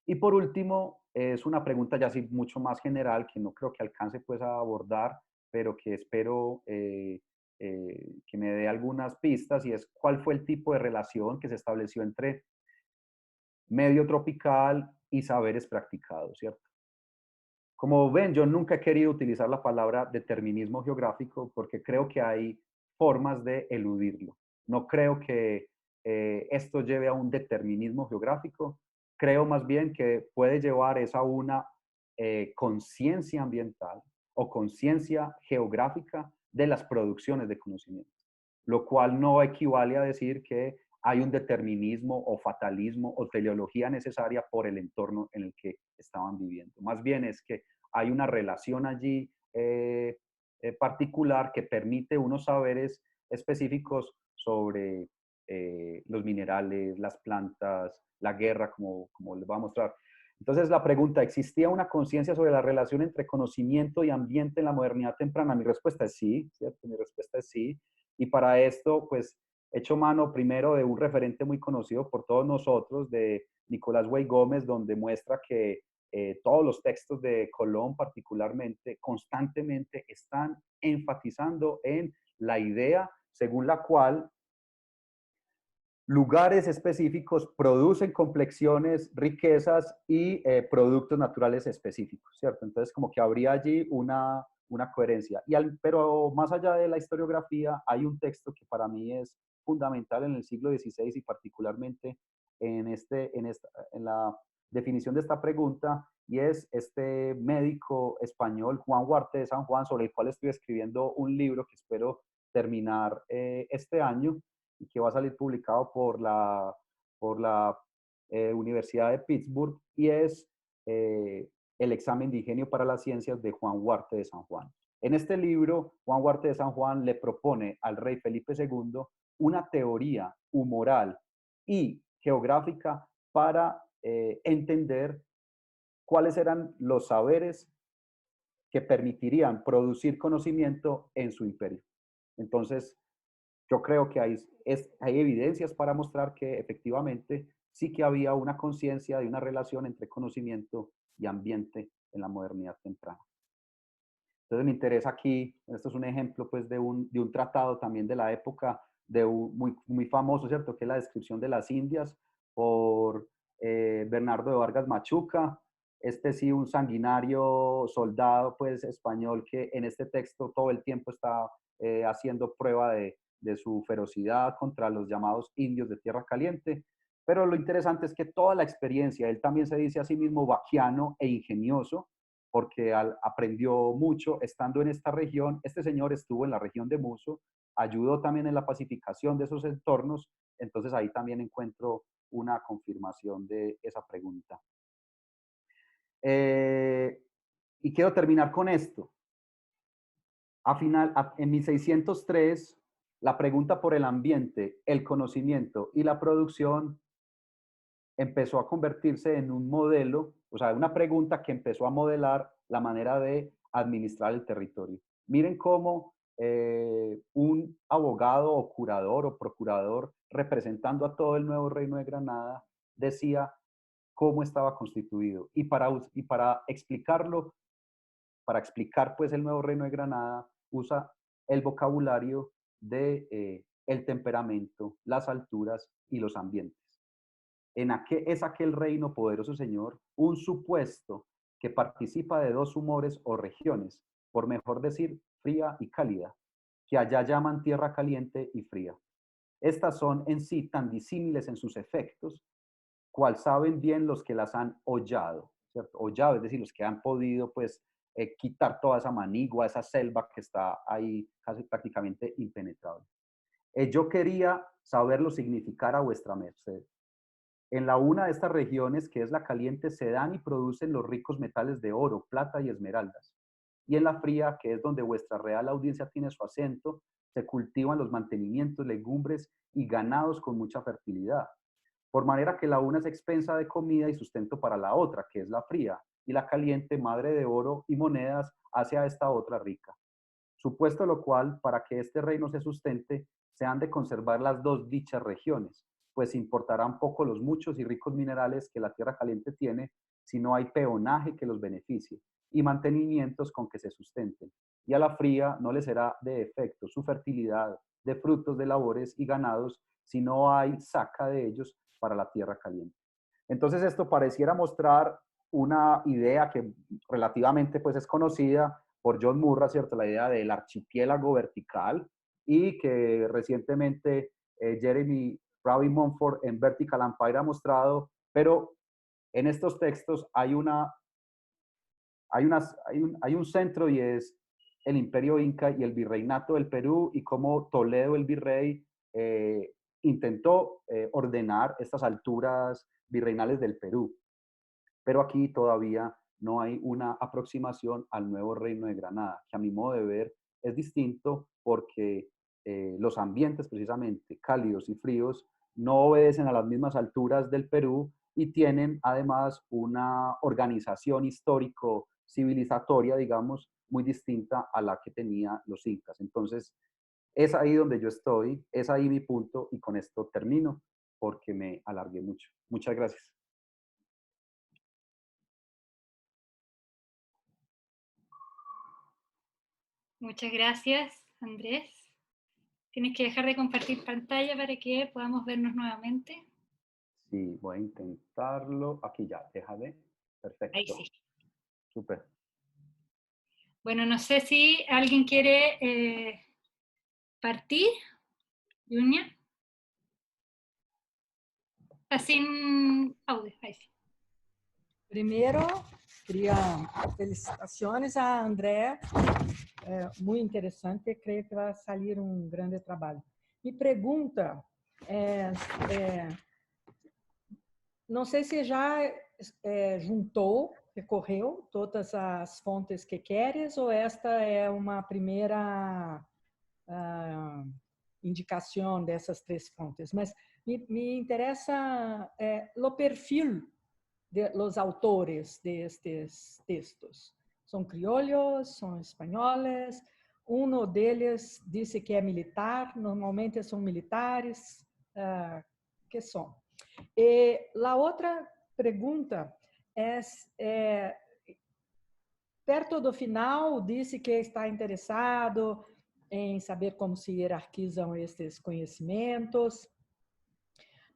Y por último, es una pregunta ya así mucho más general que no creo que alcance pues a abordar, pero que espero que me dé algunas pistas, y es cuál fue el tipo de relación que se estableció entre medio tropical y saberes practicados, ¿cierto? Como ven, yo nunca he querido utilizar la palabra determinismo geográfico porque creo que hay formas de eludirlo. No creo que esto lleve a un determinismo geográfico, creo más bien que puede llevar es a una conciencia ambiental o conciencia geográfica de las producciones de conocimiento, lo cual no equivale a decir que hay un determinismo o fatalismo o teleología necesaria por el entorno en el que estaban viviendo. Más bien es que hay una relación allí particular que permite unos saberes específicos sobre los minerales, las plantas, la guerra, como les voy a mostrar. Entonces la pregunta, ¿existía una conciencia sobre la relación entre conocimiento y ambiente en la modernidad temprana? Mi respuesta es sí, ¿cierto? Mi respuesta es sí. Y para esto, pues, he hecho mano primero de un referente muy conocido por todos nosotros, de Nicolás Güey Gómez, donde muestra que todos los textos de Colón particularmente, constantemente están enfatizando en la idea según la cual lugares específicos producen complexiones, riquezas y productos naturales específicos, ¿cierto? Entonces, como que habría allí una coherencia. Pero más allá de la historiografía, hay un texto que para mí es fundamental en el siglo XVI y particularmente en la definición de esta pregunta, y es este médico español, Juan Huarte de San Juan, sobre el cual estoy escribiendo un libro que espero terminar este año, y que va a salir publicado por la Universidad de Pittsburgh, y es El examen de ingenio para las ciencias de Juan Huarte de San Juan. En este libro, Juan Huarte de San Juan le propone al rey Felipe II una teoría humoral y geográfica para entender cuáles eran los saberes que permitirían producir conocimiento en su imperio. Entonces, yo creo que hay evidencias para mostrar que efectivamente sí que había una conciencia de una relación entre conocimiento y ambiente en la modernidad temprana. Entonces me interesa aquí, esto es un ejemplo pues de un tratado también de la época, muy famoso, ¿cierto? Que es la descripción de las Indias por Bernardo de Vargas Machuca. Este sí, un sanguinario soldado pues español que en este texto todo el tiempo está haciendo prueba de su ferocidad contra los llamados indios de tierra caliente. Pero lo interesante es que toda la experiencia, él también se dice a sí mismo vaquiano e ingenioso, porque aprendió mucho estando en esta región. Este señor estuvo en la región de Muso, ayudó también en la pacificación de esos entornos, entonces ahí también encuentro una confirmación de esa pregunta. Y quiero terminar con esto. En 1603, la pregunta por el ambiente, el conocimiento y la producción empezó a convertirse en un modelo, o sea, una pregunta que empezó a modelar la manera de administrar el territorio. Miren cómo un abogado o curador o procurador representando a todo el nuevo reino de Granada decía cómo estaba constituido. Y para explicarlo, para explicar pues el nuevo reino de Granada, usa el vocabulario de el temperamento, las alturas y los ambientes. Es aquel reino, poderoso Señor, un supuesto que participa de dos humores o regiones, por mejor decir, fría y cálida, que allá llaman tierra caliente y fría. Estas son en sí tan disímiles en sus efectos, cual saben bien los que las han hollado, ¿cierto? Hollado, es decir, los que han podido, pues, quitar toda esa manigua, esa selva que está ahí casi prácticamente impenetrable. Yo quería saberlo significar a vuestra merced. En la una de estas regiones, que es la caliente, se dan y producen los ricos metales de oro, plata y esmeraldas. Y en la fría, que es donde vuestra real audiencia tiene su acento, se cultivan los mantenimientos, legumbres y ganados con mucha fertilidad. Por manera que la una es expensa de comida y sustento para la otra, que es la fría, y la caliente, madre de oro y monedas, hace a esta otra rica. Supuesto lo cual, para que este reino se sustente, se han de conservar las dos dichas regiones, pues importarán poco los muchos y ricos minerales que la tierra caliente tiene, si no hay peonaje que los beneficie, y mantenimientos con que se sustenten. Y a la fría no le será de efecto su fertilidad de frutos de labores y ganados, si no hay saca de ellos para la tierra caliente. Entonces esto pareciera mostrar una idea que relativamente pues es conocida por John Murray, ¿cierto? La idea del archipiélago vertical, y que recientemente Jeremy Ravi Mumford en Vertical Empire ha mostrado, pero En estos textos hay un centro y es el Imperio Inca y el Virreinato del Perú y cómo Toledo, el virrey, intentó ordenar estas alturas virreinales del Perú. Pero aquí todavía no hay una aproximación al nuevo Reino de Granada, que a mi modo de ver es distinto porque los ambientes precisamente cálidos y fríos no obedecen a las mismas alturas del Perú y tienen además una organización histórico civilizatoria, digamos, muy distinta a la que tenía los incas. Entonces, es ahí donde yo estoy, es ahí mi punto y con esto termino porque me alargué mucho. Muchas gracias. Muchas gracias, Andrés. Tienes que dejar de compartir pantalla para que podamos vernos nuevamente. Sí, voy a intentarlo. Aquí ya, déjame. Perfecto. Ahí sí. Súper. Bueno, no sé si alguien quiere partir. Junia. Está sin audio. Ahí sí. Primeiro, queria felicitações a André, muito interessante, creio que vai sair um grande trabalho. Me pergunta, não sei se já juntou, recorreu todas as fontes que queres ou esta é uma primeira indicação dessas 3 fontes, mas me interessa o perfil de los autores de estos textos. Son criollos, son españoles, uno deles dice que é militar, normalmente são militares, que são. E a outra pergunta é, perto do final, disse que está interessado em saber como se hierarquizam estes conhecimentos.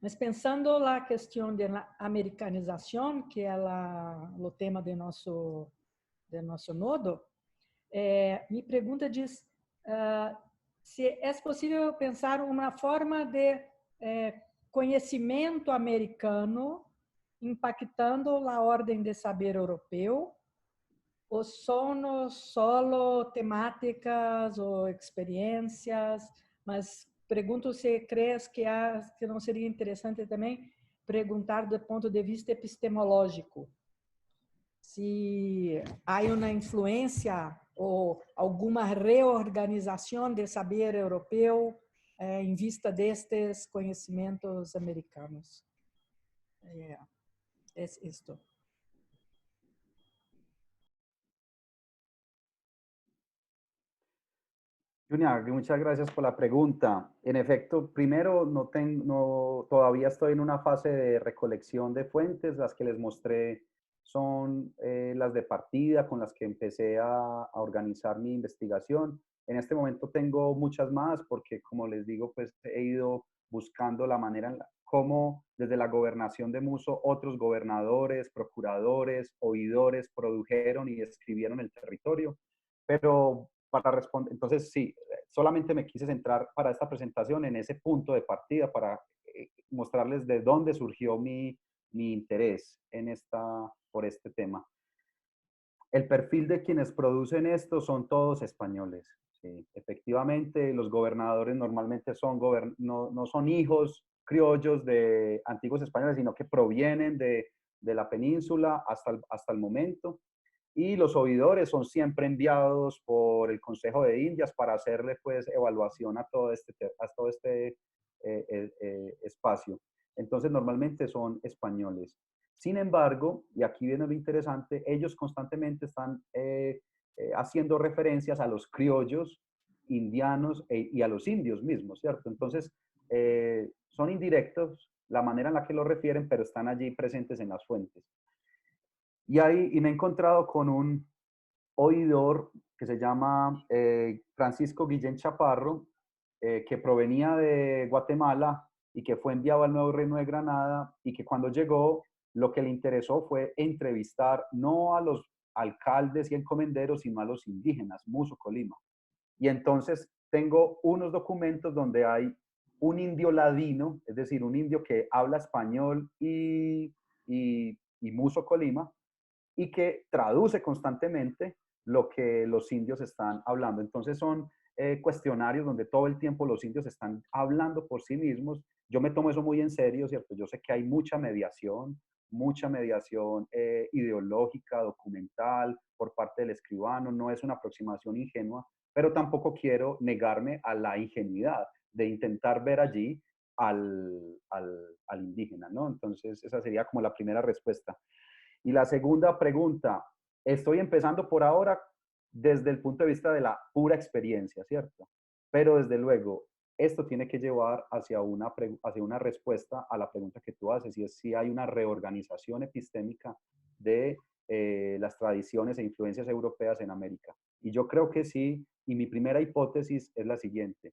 Mas pensando na questão da americanização, que é o tema de nosso nodo, me pergunta diz se é possível pensar uma forma de conhecimento americano impactando a ordem de saber europeu, ou são solo temáticas ou experiências, mas pergunto se crees que não seria interessante também perguntar do ponto de vista epistemológico, se há uma influência ou alguma reorganização do saber europeu em vista destes conhecimentos americanos. É isto. Junia, muchas gracias por la pregunta. En efecto, primero, todavía estoy en una fase de recolección de fuentes. Las que les mostré son las de partida con las que empecé a organizar mi investigación. En este momento tengo muchas más porque, como les digo, pues he ido buscando la manera en cómo desde la gobernación de Muso otros gobernadores, procuradores, oidores produjeron y describieron el territorio. Pero para responder, entonces sí, solamente me quise centrar para esta presentación en ese punto de partida para mostrarles de dónde surgió mi interés por este tema. El perfil de quienes producen esto son todos españoles. Sí, efectivamente, los gobernadores normalmente no son hijos criollos de antiguos españoles, sino que provienen de la península hasta el momento. Y los oidores son siempre enviados por el Consejo de Indias para hacerle pues evaluación a todo este espacio. Entonces normalmente son españoles. Sin embargo, y aquí viene lo interesante, ellos constantemente están haciendo referencias a los criollos indianos y a los indios mismos, ¿cierto? Entonces son indirectos la manera en la que lo refieren, pero están allí presentes en las fuentes. Y me he encontrado con un oidor que se llama Francisco Guillén Chaparro, que provenía de Guatemala y que fue enviado al Nuevo Reino de Granada y que cuando llegó lo que le interesó fue entrevistar no a los alcaldes y encomenderos, sino a los indígenas, Muso, Colima. Y entonces tengo unos documentos donde hay un indio ladino, es decir, un indio que habla español y y Muso Colima, y que traduce constantemente lo que los indios están hablando. Entonces son cuestionarios donde todo el tiempo los indios están hablando por sí mismos. Yo me tomo eso muy en serio, ¿cierto? Yo sé que hay mucha mediación ideológica, documental, por parte del escribano, no es una aproximación ingenua, pero tampoco quiero negarme a la ingenuidad de intentar ver allí al indígena, ¿no? Entonces, esa sería como la primera respuesta. Y la segunda pregunta, estoy empezando por ahora desde el punto de vista de la pura experiencia, ¿cierto? Pero desde luego, esto tiene que llevar hacia una respuesta a la pregunta que tú haces, y es si hay una reorganización epistémica de las tradiciones e influencias europeas en América. Y yo creo que sí, y mi primera hipótesis es la siguiente,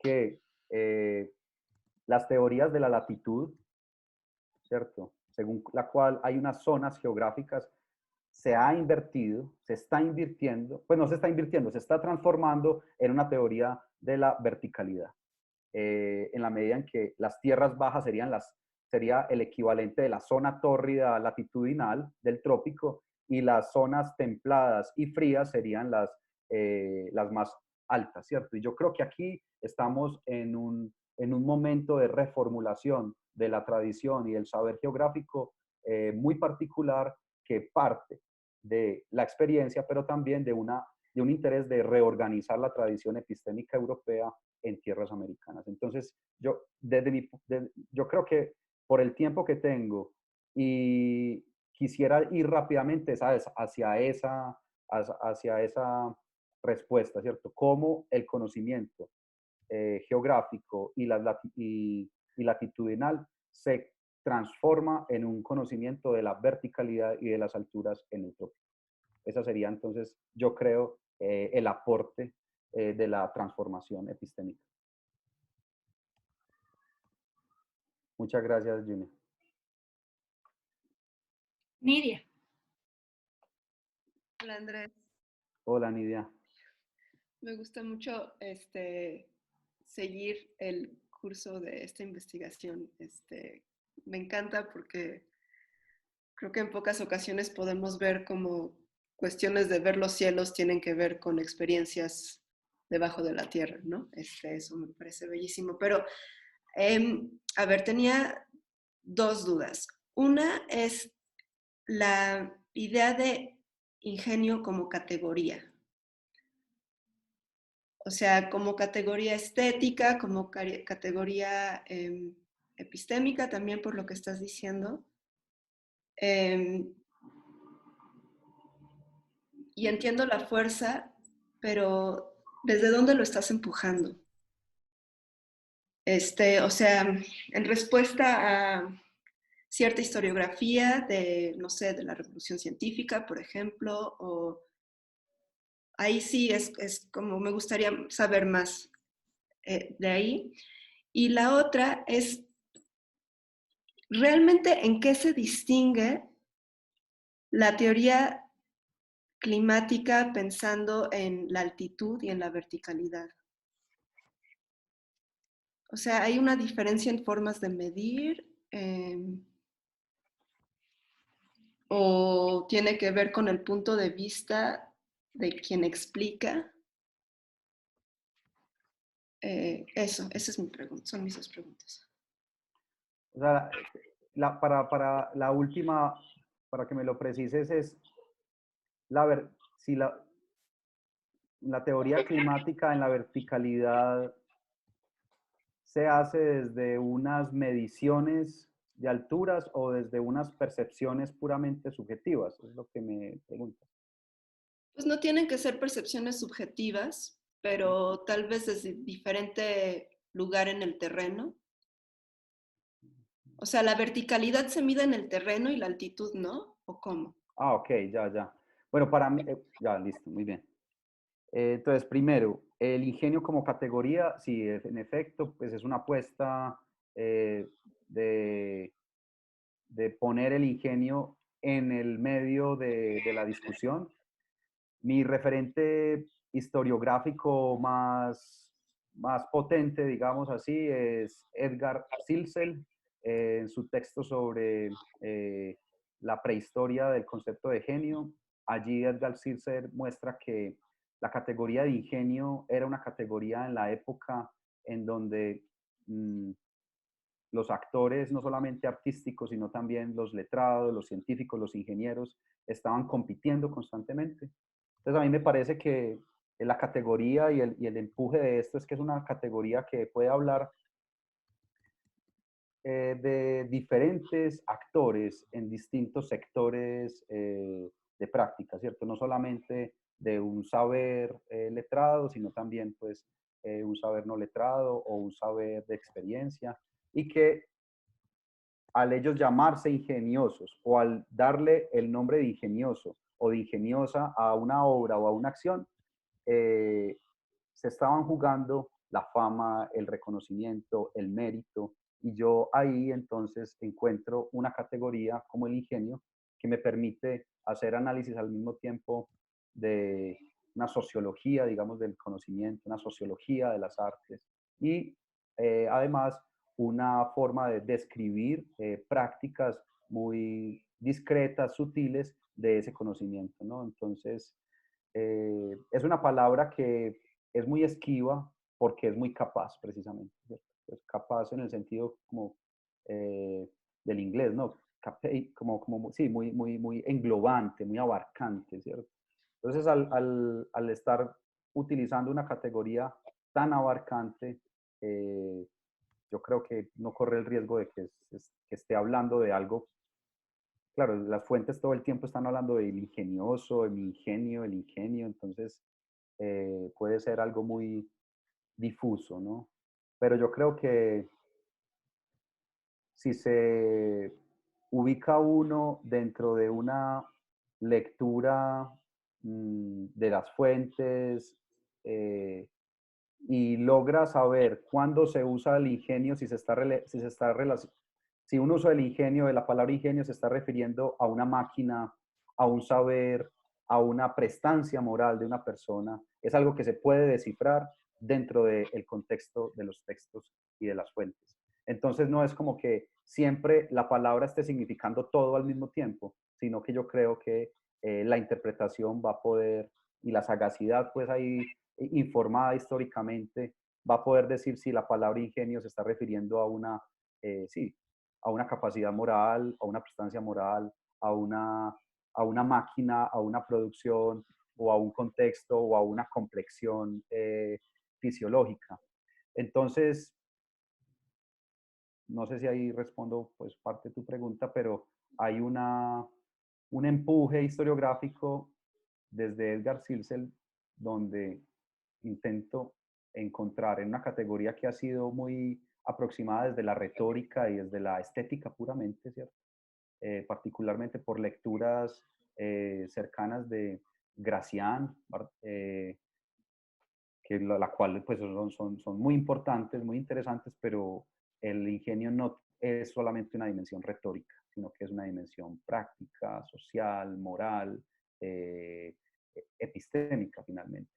que las teorías de la latitud, ¿cierto? Según la cual hay unas zonas geográficas, se ha invertido, se está invirtiendo, pues no se está invirtiendo, se está transformando en una teoría de la verticalidad. En la medida en que las tierras bajas sería el equivalente de la zona tórrida latitudinal del trópico, y las zonas templadas y frías serían las más altas, ¿cierto? Y yo creo que aquí estamos en un momento de reformulación de la tradición y del saber geográfico muy particular, que parte de la experiencia, pero también de un interés de reorganizar la tradición epistémica europea en tierras americanas. Entonces, yo creo que por el tiempo que tengo, y quisiera ir rápidamente, ¿sabes?, hacia esa respuesta, ¿cierto? Cómo el conocimiento geográfico y latitudinal se transforma en un conocimiento de la verticalidad y de las alturas en el trópico. Esa sería entonces, yo creo, el aporte de la transformación epistémica. Muchas gracias, Junior. Nidia. Hola, Andrés. Hola, Nidia. Me gusta mucho seguir el curso de esta investigación. Me encanta porque creo que en pocas ocasiones podemos ver cómo cuestiones de ver los cielos tienen que ver con experiencias debajo de la tierra, ¿no? Eso me parece bellísimo. Pero, a ver, tenía dos dudas. Una es la idea de ingenio como categoría. O sea, como categoría estética, como categoría epistémica, también por lo que estás diciendo. Y entiendo la fuerza, pero ¿desde dónde lo estás empujando? O sea, en respuesta a cierta historiografía de, no sé, de la revolución científica, por ejemplo, o ahí sí es como me gustaría saber más de ahí. Y la otra es, ¿realmente en qué se distingue la teoría climática pensando en la altitud y en la verticalidad? O sea, ¿hay una diferencia en formas de medir? ¿O tiene que ver con el punto de vista de quien explica? Esa es mi pregunta, son mis dos preguntas. O sea, para la última, para que me lo precises, es si la teoría climática en la verticalidad se hace desde unas mediciones de alturas o desde unas percepciones puramente subjetivas, es lo que me pregunta. Pues no tienen que ser percepciones subjetivas, pero tal vez desde diferente lugar en el terreno. O sea, la verticalidad se mide en el terreno y la altitud no, ¿o cómo? Ah, ok, ya. Bueno, para mí, ya, listo, muy bien. Entonces, primero, el ingenio como categoría, sí, en efecto, pues es una apuesta de poner el ingenio en el medio de la discusión. Mi referente historiográfico más potente, digamos así, es Edgar Zilsel, en su texto sobre la prehistoria del concepto de genio, allí Edgar Silser muestra que la categoría de ingenio era una categoría en la época en donde los actores, no solamente artísticos, sino también los letrados, los científicos, los ingenieros, estaban compitiendo constantemente. Entonces a mí me parece que la categoría y el empuje de esto es que es una categoría que puede hablar de diferentes actores en distintos sectores de práctica, ¿cierto? No solamente de un saber letrado, sino también pues un saber no letrado o un saber de experiencia, y que al ellos llamarse ingeniosos o al darle el nombre de ingenioso o de ingeniosa a una obra o a una acción, se estaban jugando la fama, el reconocimiento, el mérito, y yo ahí entonces encuentro una categoría como el ingenio que me permite hacer análisis al mismo tiempo de una sociología, digamos, del conocimiento, una sociología de las artes y además una forma de describir prácticas muy discretas, sutiles de ese conocimiento, ¿no? Entonces, es una palabra que es muy esquiva porque es muy capaz, precisamente, ¿cierto? Es capaz en el sentido como del inglés, ¿no? Sí, muy englobante, muy abarcante, ¿cierto? Entonces, al estar utilizando una categoría tan abarcante, yo creo que no corre el riesgo de que esté hablando de algo. Claro, las fuentes todo el tiempo están hablando del ingenioso, el ingenio, entonces puede ser algo muy difuso, ¿no? Pero yo creo que si se ubica uno dentro de una lectura de las fuentes y logra saber cuándo se usa el ingenio, si un uso del ingenio, de la palabra ingenio, se está refiriendo a una máquina, a un saber, a una prestancia moral de una persona, es algo que se puede descifrar dentro del contexto de los textos y de las fuentes. Entonces no es como que siempre la palabra esté significando todo al mismo tiempo, sino que yo creo que la interpretación va a poder, y la sagacidad pues ahí informada históricamente, va a poder decir si la palabra ingenio se está refiriendo a una, sí, a una capacidad moral, a una prestancia moral, a una máquina, a una producción o a un contexto o a una complexión fisiológica. Entonces, no sé si ahí respondo pues parte de tu pregunta, pero hay un empuje historiográfico desde Edgar Silsel donde intento encontrar en una categoría que ha sido muy aproximada desde la retórica y desde la estética puramente, ¿cierto? Particularmente por lecturas cercanas de Gracián, que la cual pues son muy importantes, muy interesantes, pero el ingenio no es solamente una dimensión retórica, sino que es una dimensión práctica, social, moral, epistémica finalmente.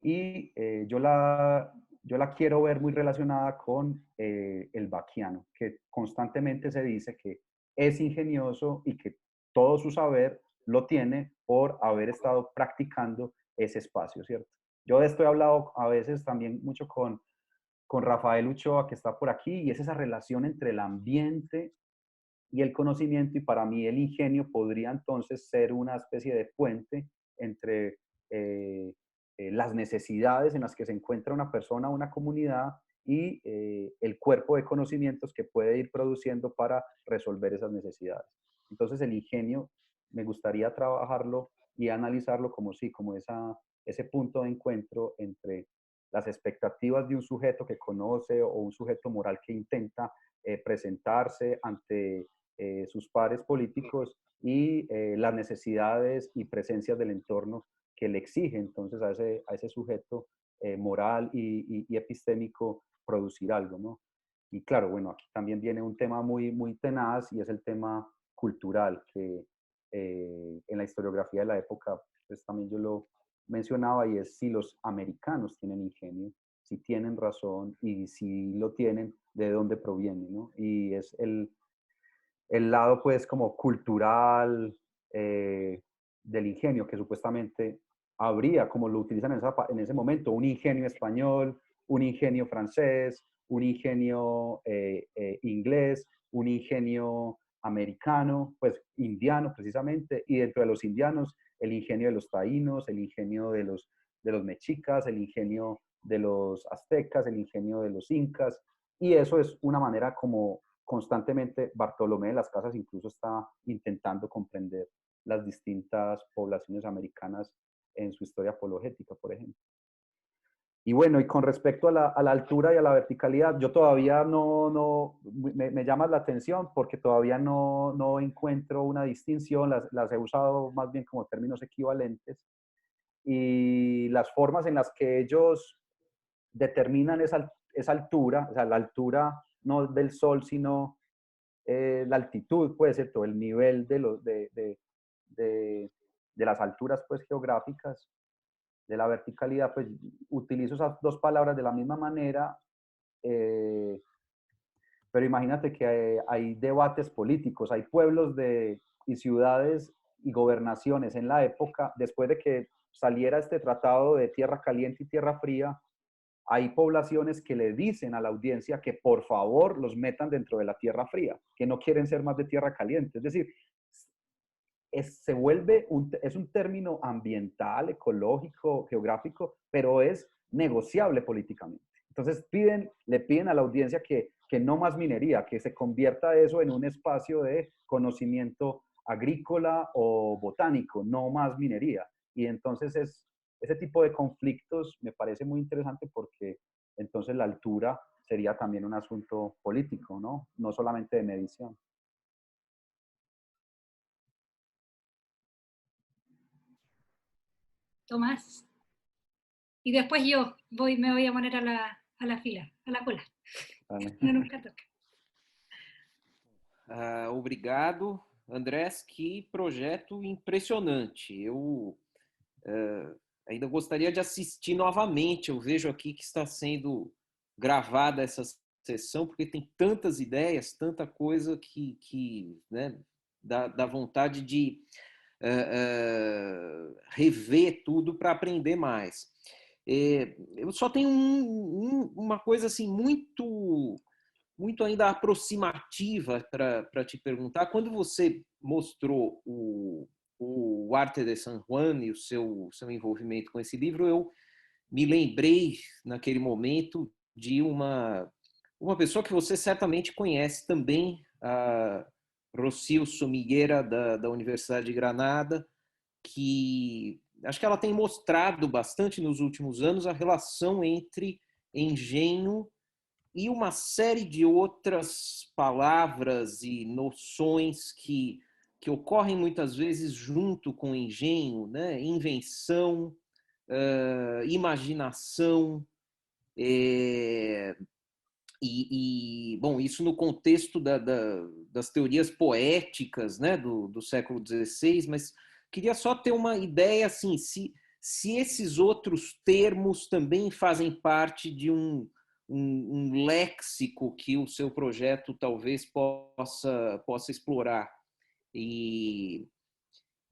Y yo la quiero ver muy relacionada con el Bacchiano, que constantemente se dice que es ingenioso y que todo su saber lo tiene por haber estado practicando ese espacio, ¿cierto? Yo de esto he hablado a veces también mucho con Rafael Uchoa, que está por aquí, y es esa relación entre el ambiente y el conocimiento, y para mí el ingenio podría entonces ser una especie de puente entre las necesidades en las que se encuentra una persona, una comunidad, y el cuerpo de conocimientos que puede ir produciendo para resolver esas necesidades. Entonces el ingenio me gustaría trabajarlo y analizarlo como sí, como ese punto de encuentro entre las expectativas de un sujeto que conoce o un sujeto moral que intenta presentarse ante sus pares políticos y las necesidades y presencias del entorno que le exige entonces a ese sujeto moral y epistémico producir algo, ¿no? Y claro, bueno, aquí también viene un tema muy tenaz y es el tema cultural, que en la historiografía de la época, pues también yo lo mencionaba, y es si los americanos tienen ingenio, si tienen razón y si lo tienen, de dónde proviene, ¿no? Y es el lado pues como cultural del ingenio, que supuestamente habría, como lo utilizan en ese momento, un ingenio español, un ingenio francés, un ingenio inglés, un ingenio americano, pues indiano precisamente, y dentro de los indianos el ingenio de los taínos, el ingenio de los mexicas, el ingenio de los aztecas, el ingenio de los incas, y eso es una manera como constantemente Bartolomé de las Casas incluso está intentando comprender las distintas poblaciones americanas en su historia apologética, por ejemplo. Y bueno, y con respecto a la altura y a la verticalidad, yo todavía me llama la atención porque todavía no encuentro una distinción, las he usado más bien como términos equivalentes, y las formas en las que ellos determinan esa altura, o sea, la altura no del sol, sino la altitud, puede ser todo el nivel de las alturas pues, geográficas, de la verticalidad, pues utilizo esas dos palabras de la misma manera, eh, pero imagínate que hay debates políticos, hay pueblos y ciudades y gobernaciones en la época, después de que saliera este tratado de tierra caliente y tierra fría, hay poblaciones que le dicen a la audiencia que por favor los metan dentro de la tierra fría, que no quieren ser más de tierra caliente. Es decir, se vuelve es un término ambiental, ecológico, geográfico, pero es negociable políticamente. Entonces le piden a la audiencia que no más minería, que se convierta eso en un espacio de conocimiento agrícola o botánico, no más minería. Y entonces ese tipo de conflictos me parece muy interesante porque entonces la altura sería también un asunto político, ¿no? No solamente de medición. Tomás. Y después yo me voy a poner a la fila, a la cola. Vale. No, nunca toca. Obrigado, Andrés. Que projeto impressionante. Eu ainda gostaria de assistir novamente. Eu vejo aqui que está sendo gravada essa sessão, porque tem tantas ideias, tanta coisa que né, dá vontade de rever tudo para aprender mais. Eu só tenho uma coisa assim muito ainda aproximativa para te perguntar. Quando você mostrou o Arte de San Juan e o seu envolvimento com esse livro, eu me lembrei, naquele momento, de uma pessoa que você certamente conhece também, a Rocío Sumigueira, da Universidade de Granada, que acho que ela tem mostrado bastante nos últimos anos a relação entre engenho e uma série de outras palavras e noções que ocorrem muitas vezes junto com o engenho, né? Invenção, imaginação, bom, isso no contexto das teorias poéticas, né, do século XVI, mas queria só ter uma ideia assim, se esses outros termos também fazem parte de um léxico que o seu projeto talvez possa explorar. E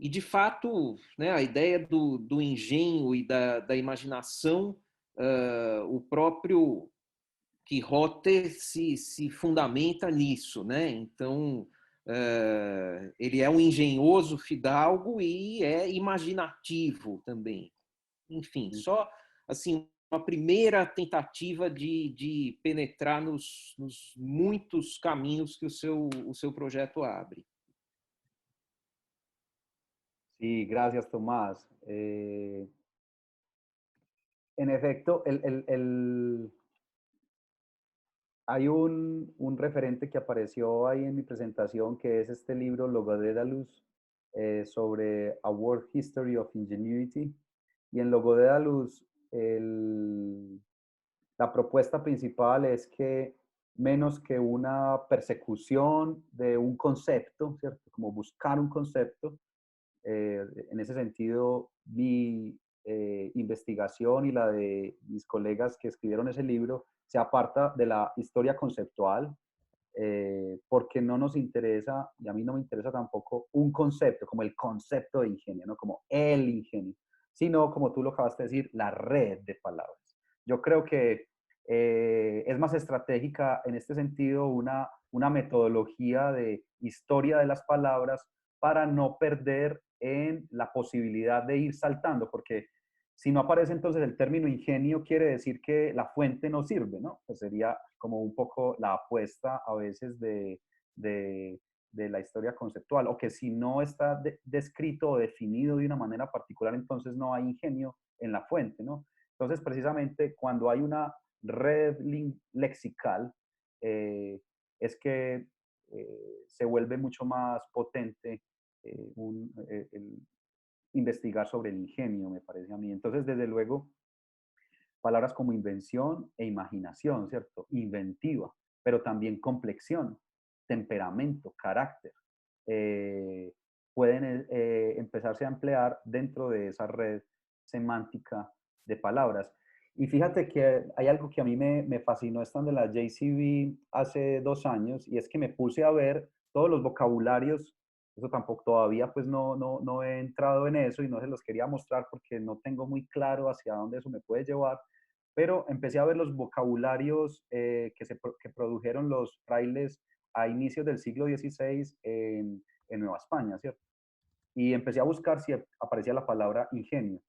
de fato, né, a ideia do engenho e da imaginação, o próprio Quixote se fundamenta nisso, né? Então, ele é um engenhoso fidalgo e é imaginativo também. Enfim, só assim uma primeira tentativa de penetrar nos muitos caminhos que o seu projeto abre. Sí, gracias, Tomás. En efecto, hay un referente que apareció ahí en mi presentación, que es este libro, Logo Daedalus, sobre A World History of Ingenuity. Y en Logo Daedalus, la propuesta principal es que menos que una persecución de un concepto, ¿cierto? Como buscar un concepto, en ese sentido, mi investigación y la de mis colegas que escribieron ese libro se aparta de la historia conceptual porque no nos interesa, y a mí no me interesa tampoco, un concepto, como el concepto de ingenio, ¿no? Como el ingenio, sino, como tú lo acabaste de decir, la red de palabras. Yo creo que es más estratégica en este sentido una metodología de historia de las palabras para no perder en la posibilidad de ir saltando, porque si no aparece entonces el término ingenio, quiere decir que la fuente no sirve, ¿no? Pues sería como un poco la apuesta a veces de la historia conceptual, o que si no está descrito o definido de una manera particular, entonces no hay ingenio en la fuente, ¿no? Entonces, precisamente cuando hay una red lexical, es que se vuelve mucho más potente el investigar sobre el ingenio, me parece a mí. Entonces, desde luego, palabras como invención e imaginación, ¿cierto? Inventiva, pero también complexión, temperamento, carácter, eh, pueden empezarse a emplear dentro de esa red semántica de palabras. Y fíjate que hay algo que a mí me fascinó estando en la JCB hace 2 años, y es que me puse a ver todos los vocabularios. Eso tampoco todavía pues no he entrado en eso y no se los quería mostrar porque no tengo muy claro hacia dónde eso me puede llevar, pero empecé a ver los vocabularios que produjeron los frailes a inicios del siglo XVI en Nueva España, ¿cierto? Y empecé a buscar si aparecía la palabra ingenio,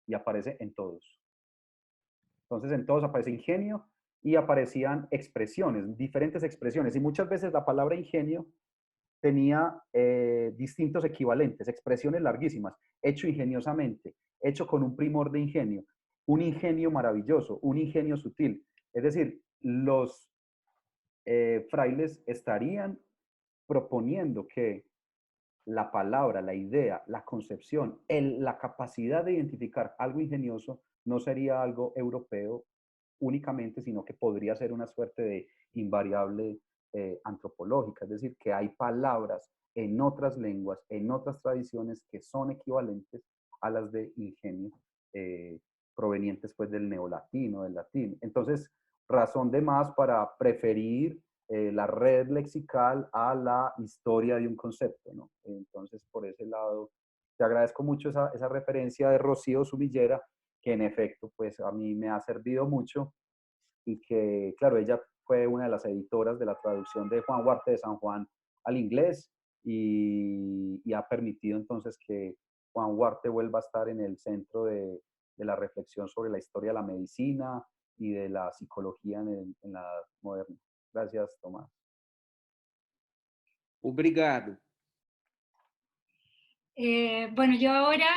y aparece en todos. Entonces en todos aparece ingenio y aparecían expresiones, diferentes expresiones, y muchas veces la palabra ingenio tenía distintos equivalentes, expresiones larguísimas, hecho ingeniosamente, hecho con un primor de ingenio, un ingenio maravilloso, un ingenio sutil. Es decir, los frailes estarían proponiendo que la palabra, la idea, la concepción, la capacidad de identificar algo ingenioso no sería algo europeo únicamente, sino que podría ser una suerte de invariable antropológica, es decir, que hay palabras en otras lenguas, en otras tradiciones que son equivalentes a las de ingenio, provenientes pues del neolatino, del latín. Entonces, razón de más para preferir la red lexical a la historia de un concepto, ¿no? Entonces, por ese lado, te agradezco mucho esa referencia de Rocío Sumillera, que en efecto, pues a mí me ha servido mucho, y que, claro, ella fue una de las editoras de la traducción de Juan Huarte de San Juan al inglés, y ha permitido entonces que Juan Huarte vuelva a estar en el centro de la reflexión sobre la historia de la medicina y de la psicología en la edad moderna. Gracias, Tomás. Obrigado. Bueno, yo ahora,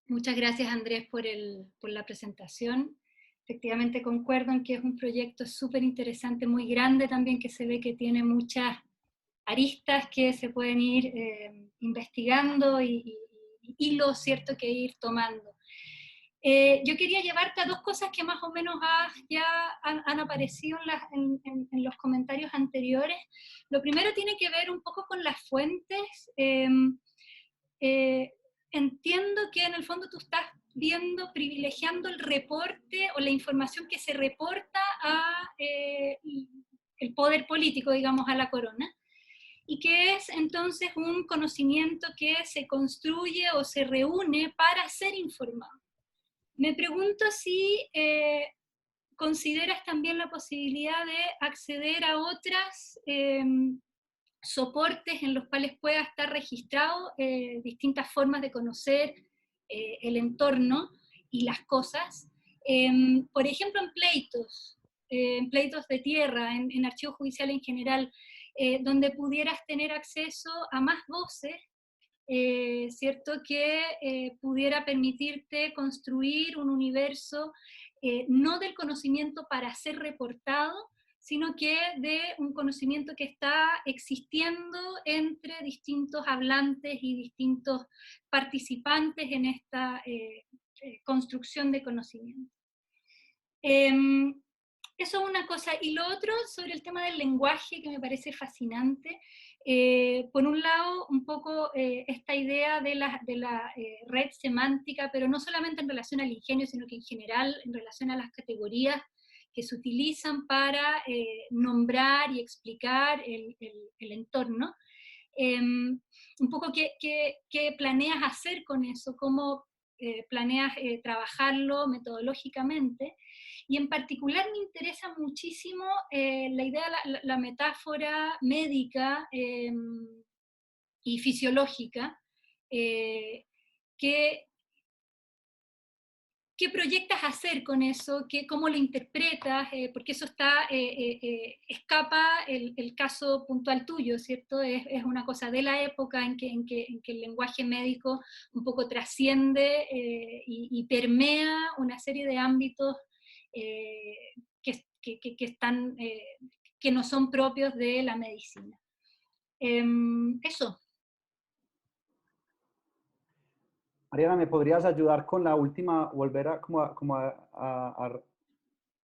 muchas gracias Andrés por la presentación. Efectivamente concuerdo en que es un proyecto súper interesante, muy grande también, que se ve que tiene muchas aristas que se pueden ir investigando y hilos, ¿cierto?, que ir tomando. Yo quería llevarte a dos cosas que más o menos ya han aparecido en los comentarios anteriores. Lo primero tiene que ver un poco con las fuentes. Entiendo que en el fondo tú estás privilegiando el reporte o la información que se reporta a el poder político, digamos, a la corona, y que es entonces un conocimiento que se construye o se reúne para ser informado. Me pregunto si consideras también la posibilidad de acceder a otras soportes en los cuales pueda estar registrado distintas formas de conocer el entorno y las cosas. Por ejemplo, en pleitos de tierra, en archivos judiciales en general, donde pudieras tener acceso a más voces, ¿cierto?, que pudiera permitirte construir un universo no del conocimiento para ser reportado, sino que de un conocimiento que está existiendo entre distintos hablantes y distintos participantes en esta construcción de conocimiento. Eso es una cosa. Y lo otro, sobre el tema del lenguaje, que me parece fascinante. Por un lado, un poco esta idea de la red semántica, pero no solamente en relación al ingenio, sino que en general en relación a las categorías que se utilizan para nombrar y explicar el entorno. Un poco qué planeas hacer con eso, cómo planeas trabajarlo metodológicamente. Y en particular me interesa muchísimo la idea, la metáfora médica y fisiológica, ¿qué proyectas hacer con eso? ¿Cómo lo interpretas? Porque eso escapa el caso puntual tuyo, ¿cierto? Es una cosa de la época en que el lenguaje médico un poco trasciende y permea una serie de ámbitos que no son propios de la medicina. Eso. Mariana, ¿me podrías ayudar con la última, volver a,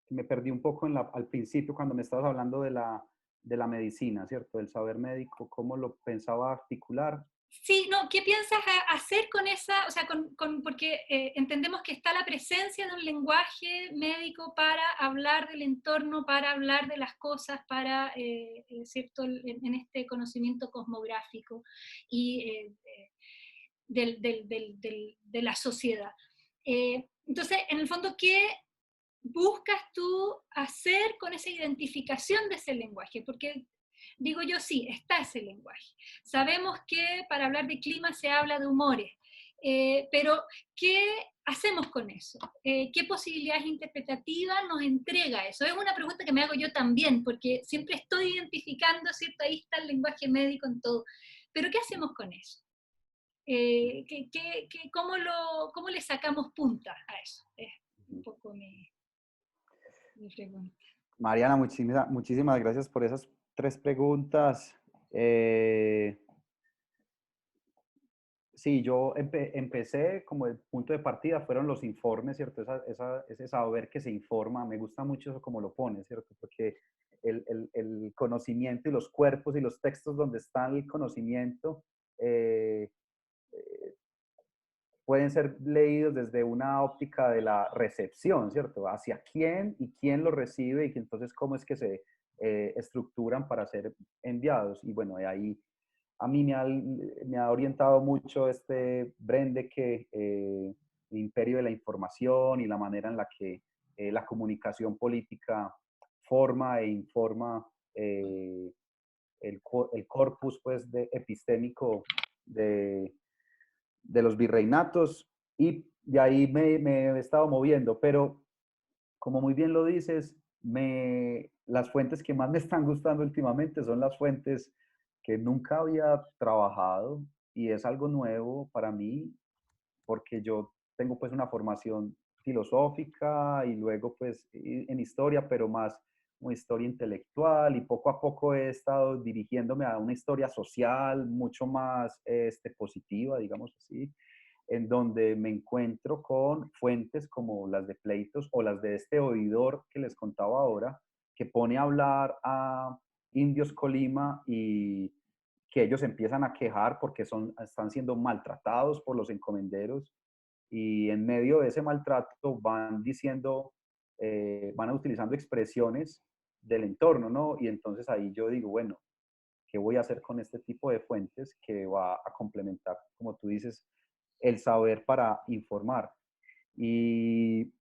me perdí un poco al principio cuando me estabas hablando de la medicina, ¿cierto? Del saber médico, ¿cómo lo pensaba articular? Sí, no, ¿qué piensas hacer con esa, o sea, porque entendemos que está la presencia de un lenguaje médico para hablar del entorno, para hablar de las cosas, para, ¿cierto?, en este conocimiento cosmográfico y de la sociedad. Entonces, en el fondo, ¿qué buscas tú hacer con esa identificación de ese lenguaje? Porque digo yo, sí, está ese lenguaje. Sabemos que para hablar de clima se habla de humores, pero ¿qué hacemos con eso? ¿Qué posibilidades interpretativas nos entrega eso? Es una pregunta que me hago yo también, porque siempre estoy identificando, ¿cierto? Ahí está el lenguaje médico en todo. Pero ¿qué hacemos con eso? ¿Cómo le sacamos punta a eso? Es un poco mi pregunta. Mariana, muchísimas gracias por esas 3 preguntas. Sí, yo empecé como el punto de partida fueron los informes, ¿cierto? Ese saber que se informa, me gusta mucho eso como lo pones, ¿cierto? Porque el conocimiento y los cuerpos y los textos donde está el conocimiento pueden ser leídos desde una óptica de la recepción, ¿cierto? Hacia quién y quién lo recibe y que entonces cómo es que se estructuran para ser enviados. Y bueno, de ahí a mí me ha orientado mucho este Brendeke, el imperio de la información y la manera en la que la comunicación política forma e informa el corpus pues, epistémico de los virreinatos, y de ahí me he estado moviendo, pero como muy bien lo dices, las fuentes que más me están gustando últimamente son las fuentes que nunca había trabajado y es algo nuevo para mí porque yo tengo pues una formación filosófica y luego pues en historia, pero más como historia intelectual, y poco a poco he estado dirigiéndome a una historia social mucho más positiva, digamos así, en donde me encuentro con fuentes como las de Pleitos o las de este oidor que les contaba ahora, que pone a hablar a indios Colima y que ellos empiezan a quejar porque están siendo maltratados por los encomenderos, y en medio de ese maltrato van diciendo, van utilizando expresiones del entorno, ¿no? Y entonces ahí yo digo, bueno, ¿qué voy a hacer con este tipo de fuentes que va a complementar, como tú dices, el saber para informar? Y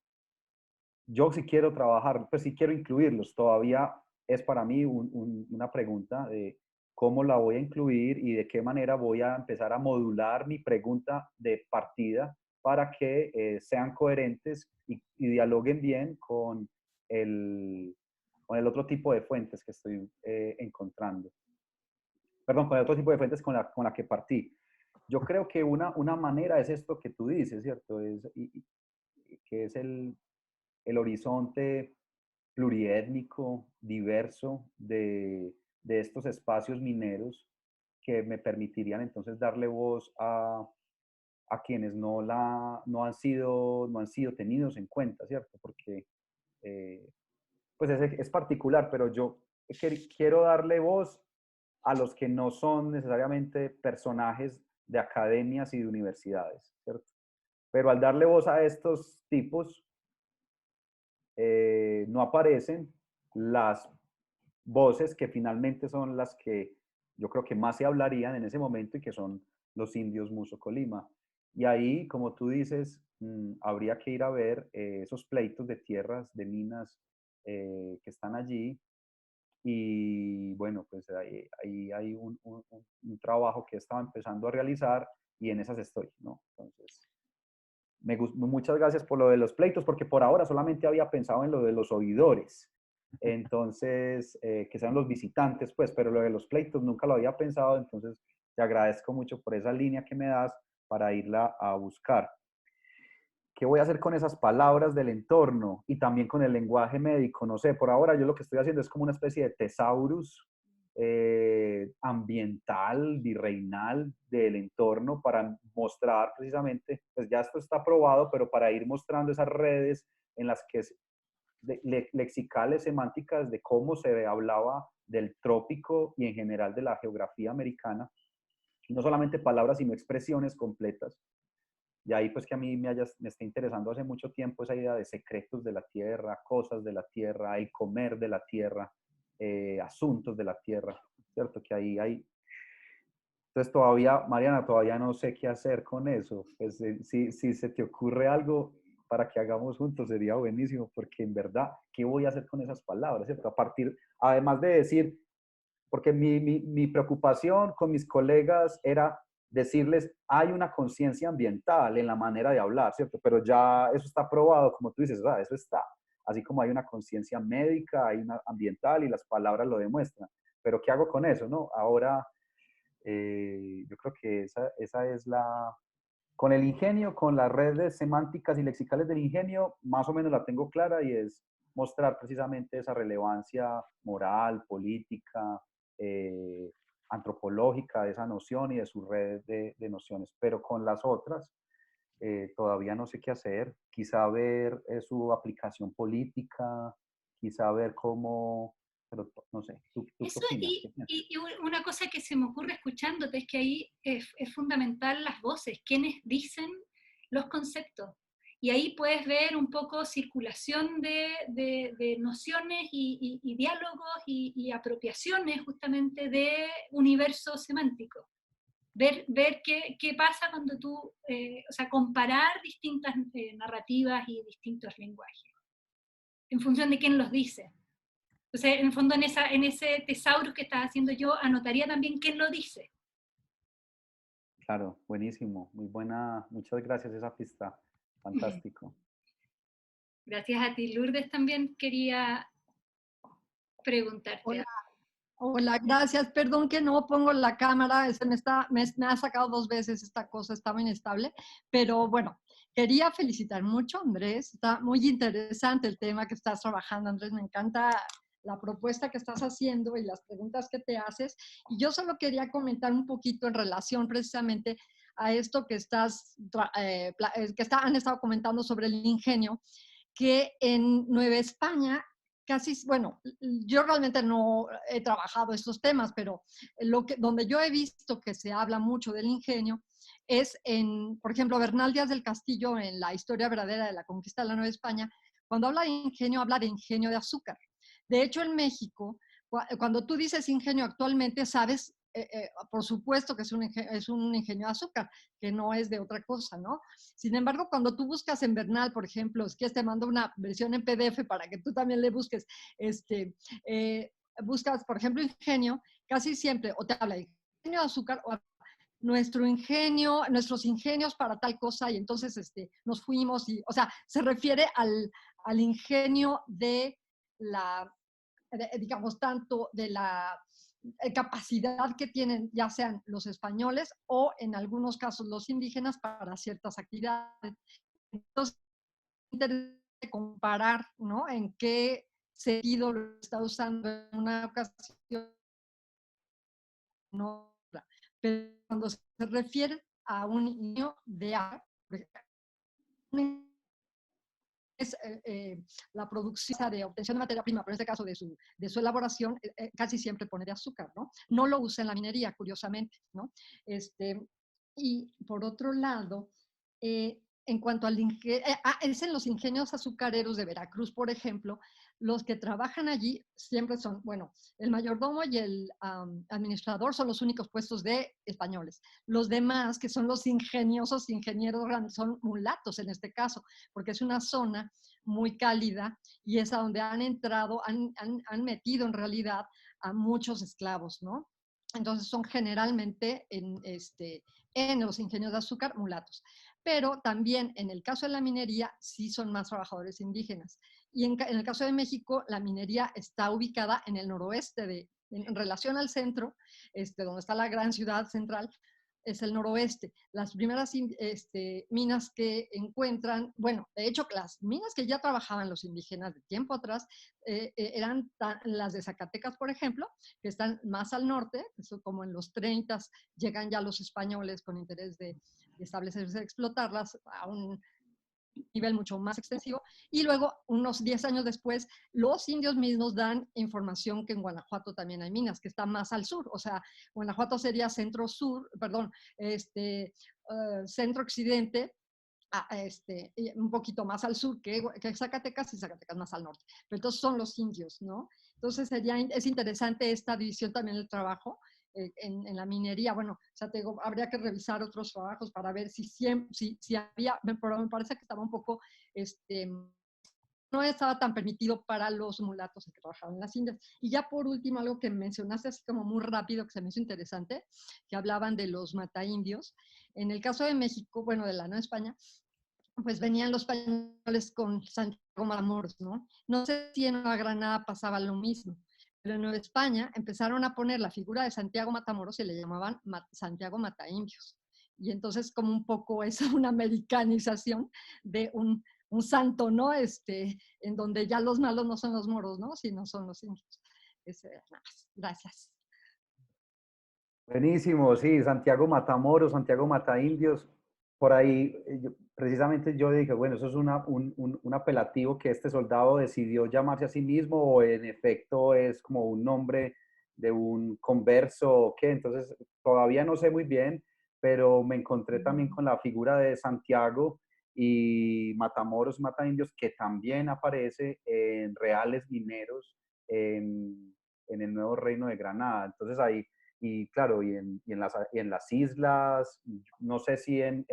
yo sí quiero trabajar, pues sí quiero incluirlos. Todavía es para mí una pregunta de cómo la voy a incluir y de qué manera voy a empezar a modular mi pregunta de partida para que sean coherentes y dialoguen bien con el otro tipo de fuentes que estoy encontrando. Perdón, con el otro tipo de fuentes con la que partí. Yo creo que una manera es esto que tú dices, ¿cierto? Que es el horizonte pluriétnico, diverso de estos espacios mineros que me permitirían entonces darle voz a quienes no han sido tenidos en cuenta, ¿cierto? Porque pues es particular, pero yo quiero darle voz a los que no son necesariamente personajes de academias y de universidades, ¿cierto? Pero al darle voz a estos tipos, no aparecen las voces que finalmente son las que yo creo que más se hablarían en ese momento y que son los indios Muso Colima. Y ahí, como tú dices, habría que ir a ver esos pleitos de tierras, de minas que están allí. Y bueno, pues ahí hay un trabajo que estaba empezando a realizar y en esas estoy, ¿no? Entonces, muchas gracias por lo de los pleitos, porque por ahora solamente había pensado en lo de los oidores. Entonces, que sean los visitantes, pues, pero lo de los pleitos nunca lo había pensado, entonces te agradezco mucho por esa línea que me das para irla a buscar. ¿Qué voy a hacer con esas palabras del entorno y también con el lenguaje médico? No sé, por ahora yo lo que estoy haciendo es como una especie de tesaurus ambiental, virreinal del entorno para mostrar precisamente, pues ya esto está probado, pero para ir mostrando esas redes en las que lexicales, semánticas de cómo se hablaba del trópico y en general de la geografía americana, y no solamente palabras, sino expresiones completas. Y ahí pues que a mí me está interesando hace mucho tiempo esa idea de secretos de la tierra, cosas de la tierra, el comer de la tierra, asuntos de la tierra, ¿cierto? Que ahí hay... Entonces todavía, Mariana, todavía no sé qué hacer con eso. Pues si se te ocurre algo para que hagamos juntos sería buenísimo, porque en verdad, ¿qué voy a hacer con esas palabras? ¿Cierto? A partir, además de decir, porque mi preocupación con mis colegas era decirles, hay una conciencia ambiental en la manera de hablar, ¿cierto? Pero ya eso está probado, como tú dices, eso está. Así como hay una conciencia médica, hay una ambiental y las palabras lo demuestran. Pero ¿qué hago con eso, no? Ahora, yo creo que esa es la... Con el ingenio, con las redes semánticas y lexicales del ingenio, más o menos la tengo clara y es mostrar precisamente esa relevancia moral, política, antropológica de esa noción y de su red de nociones. Pero con las otras, todavía no sé qué hacer. Quizá ver su aplicación política, quizá ver cómo, pero no sé, ¿tú qué Eso, opinas? y una cosa que se me ocurre escuchándote es que ahí es fundamental las voces, quienes dicen los conceptos. Y ahí puedes ver un poco circulación de nociones y diálogos y apropiaciones justamente de universo semántico. Ver qué pasa cuando tú, o sea, comparar distintas narrativas y distintos lenguajes, en función de quién los dice. Entonces, en el fondo, en ese tesaurus que estás haciendo yo, anotaría también quién lo dice. Claro, buenísimo, muy buena, muchas gracias, esa pista, fantástico. Gracias a ti, Lourdes, también quería preguntarte. Hola, hola, gracias. Perdón que no pongo la cámara, me ha sacado 2 veces esta cosa, estaba inestable, pero bueno, quería felicitar mucho a Andrés, está muy interesante el tema que estás trabajando, Andrés, me encanta la propuesta que estás haciendo y las preguntas que te haces, y yo solo quería comentar un poquito en relación precisamente a esto que han estado comentando sobre el ingenio, que en Nueva España casi, bueno, yo realmente no he trabajado estos temas, pero donde yo he visto que se habla mucho del ingenio es en, por ejemplo, Bernal Díaz del Castillo, en La historia verdadera de la conquista de la Nueva España, cuando habla de ingenio de azúcar. De hecho, en México, cuando tú dices ingenio actualmente, sabes, por supuesto que es un ingenio de azúcar, que no es de otra cosa, ¿no? Sin embargo, cuando tú buscas en Bernal, por ejemplo, es que te mando una versión en PDF para que tú también le busques, buscas, por ejemplo, ingenio, casi siempre o te habla de ingenio de azúcar o nuestros ingenios para tal cosa, y entonces nos fuimos, y, o sea, se refiere al ingenio de digamos, tanto de la capacidad que tienen ya sean los españoles o en algunos casos los indígenas para ciertas actividades. Entonces, es interesante comparar, ¿no? En qué sentido lo está usando en una ocasión, no otra. Pero cuando se refiere a un niño de A, es la producción de obtención de materia prima, pero en este caso de su elaboración, casi siempre pone de azúcar, ¿no? No lo usa en la minería, curiosamente, ¿no? Y por otro lado, en cuanto al es en los ingenios azucareros de Veracruz, por ejemplo, los que trabajan allí siempre son, bueno, el mayordomo y el administrador son los únicos puestos de españoles. Los demás, que son los ingeniosos ingenieros grandes, son mulatos en este caso, porque es una zona muy cálida y es a donde han entrado, han metido en realidad a muchos esclavos, ¿no? Entonces son generalmente en los ingenios de azúcar mulatos. Pero también en el caso de la minería sí son más trabajadores indígenas. Y en el caso de México, la minería está ubicada en el noroeste, en relación al centro, donde está la gran ciudad central, es el noroeste. Las primeras minas que encuentran, bueno, de hecho, las minas que ya trabajaban los indígenas de tiempo atrás eran las de Zacatecas, por ejemplo, que están más al norte, eso como en los 30 llegan ya los españoles con interés de establecerse, de explotarlas a un nivel mucho más extensivo, y luego unos 10 años después los indios mismos dan información que en Guanajuato también hay minas, que está más al sur, o sea, Guanajuato sería centro-sur, perdón, centro-occidente, un poquito más al sur que Zacatecas, y Zacatecas más al norte, pero entonces son los indios, ¿no? Entonces es interesante esta división también del trabajo, en la minería. Bueno, o sea, te digo, habría que revisar otros trabajos para ver si había, pero me parece que estaba un poco, no estaba tan permitido para los mulatos que trabajaban en las Indias. Y ya por último, algo que mencionaste así como muy rápido, que se me hizo interesante, que hablaban de los mataindios. En el caso de México, bueno, de la Nueva España, pues venían los españoles con Santiago Matamoros, ¿no? No sé si en Nueva Granada pasaba lo mismo, pero en Nueva España empezaron a poner la figura de Santiago Matamoros y le llamaban Santiago Mataindios. Y entonces como un poco es una americanización de un santo, ¿no? En donde ya los malos no son los moros, ¿no? Sino son los indios. Nada más. Gracias. Buenísimo, sí, Santiago Matamoros, Santiago Mataindios. Por ahí, precisamente yo dije, bueno, eso es un apelativo que este soldado decidió llamarse a sí mismo, o en efecto es como un nombre de un converso o qué. Entonces, todavía no sé muy bien, pero me encontré también con la figura de Santiago y Matamoros, Mataindios, que también aparece en reales mineros en el Nuevo Reino de Granada. Entonces ahí, y claro, y en las islas, no sé si en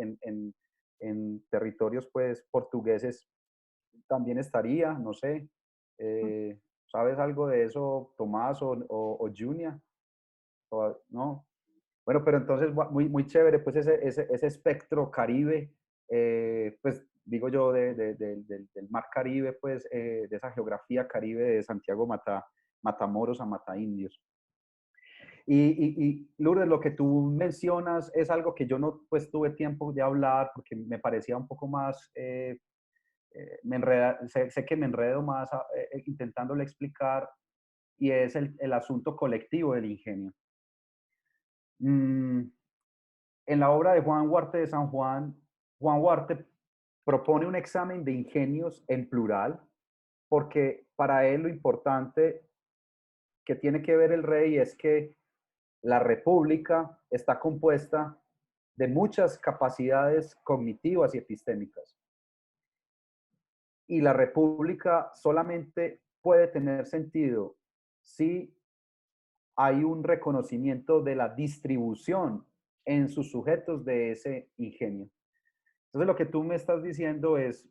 territorios pues portugueses también estaría, no sé. ¿Sabes algo de eso, Tomás o Junia? ¿No? Bueno, pero entonces muy, muy chévere, pues ese espectro Caribe, pues digo yo, del mar Caribe, pues de esa geografía Caribe de Santiago Matamoros a Mataindios. Y Lourdes, lo que tú mencionas es algo que yo no pues tuve tiempo de hablar porque me parecía un poco más, sé que me enredo más intentándole explicar, y es el asunto colectivo del ingenio. En la obra de Juan Huarte de San Juan, Juan Huarte propone un examen de ingenios en plural, porque para él lo importante que tiene que ver el rey es que la república está compuesta de muchas capacidades cognitivas y epistémicas. Y la república solamente puede tener sentido si hay un reconocimiento de la distribución en sus sujetos de ese ingenio. Entonces, lo que tú me estás diciendo es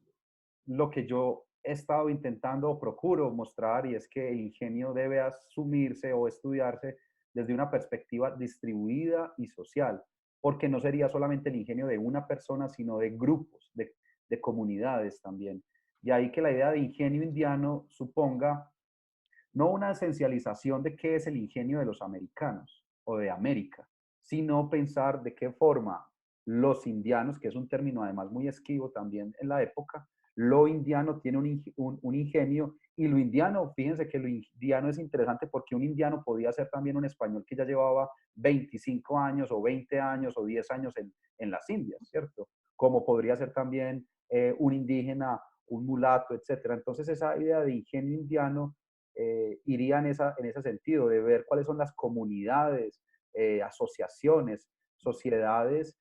lo que yo he estado intentando o procuro mostrar, y es que el ingenio debe asumirse o estudiarse desde una perspectiva distribuida y social, porque no sería solamente el ingenio de una persona, sino de grupos, de comunidades también. Y ahí que la idea de ingenio indiano suponga no una esencialización de qué es el ingenio de los americanos o de América, sino pensar de qué forma los indianos, que es un término además muy esquivo también en la época, lo indiano tiene un ingenio, y lo indiano, fíjense que lo indiano es interesante porque un indiano podía ser también un español que ya llevaba 25 años o 20 años o 10 años en las Indias, ¿cierto? Como podría ser también un indígena, un mulato, etc. Entonces esa idea de ingenio indiano iría en ese sentido, de ver cuáles son las comunidades, asociaciones, sociedades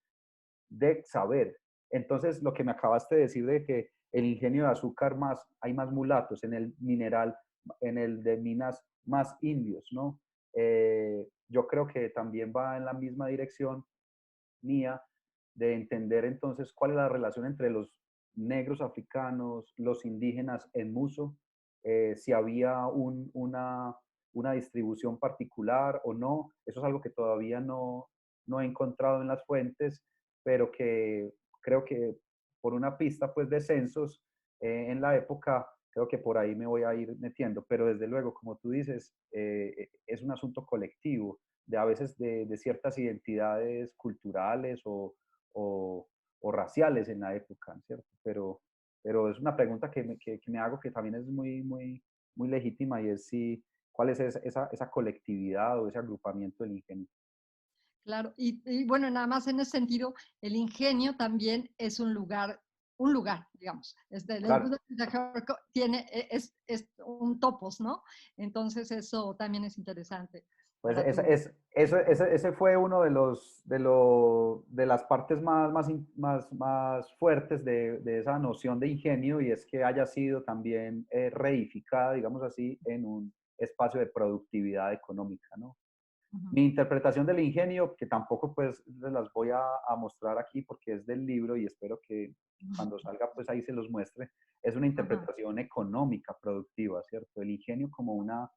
de saber Entonces, lo que me acabaste de decir de que el ingenio de azúcar hay más mulatos, en el mineral, en el de minas más indios, ¿no? Yo creo que también va en la misma dirección mía de entender entonces cuál es la relación entre los negros africanos, los indígenas en Muso, si había una distribución particular o no. Eso es algo que todavía no he encontrado en las fuentes, pero que creo que por una pista pues de censos en la época, creo que por ahí me voy a ir metiendo, pero desde luego, como tú dices, es un asunto colectivo, de a veces de ciertas identidades culturales o raciales en la época, ¿cierto? Pero es una pregunta que me hago que también es muy legítima y es si, cuál es esa colectividad o ese agrupamiento del ingenio. Claro, y bueno, nada más en ese sentido, el ingenio también es un lugar, digamos, Claro. tiene, es un topos, ¿no? Entonces eso también es interesante Pues para tu... ese fue uno de las partes más fuertes de esa noción de ingenio, y es que haya sido también reificada, digamos así, en un espacio de productividad económica, ¿no? Ujú, Mi interpretación del ingenio, que tampoco pues les las voy a mostrar aquí porque es del libro y espero que cuando salga pues ahí se los muestre, es una ajá, interpretación económica productiva, ¿cierto? El ingenio como una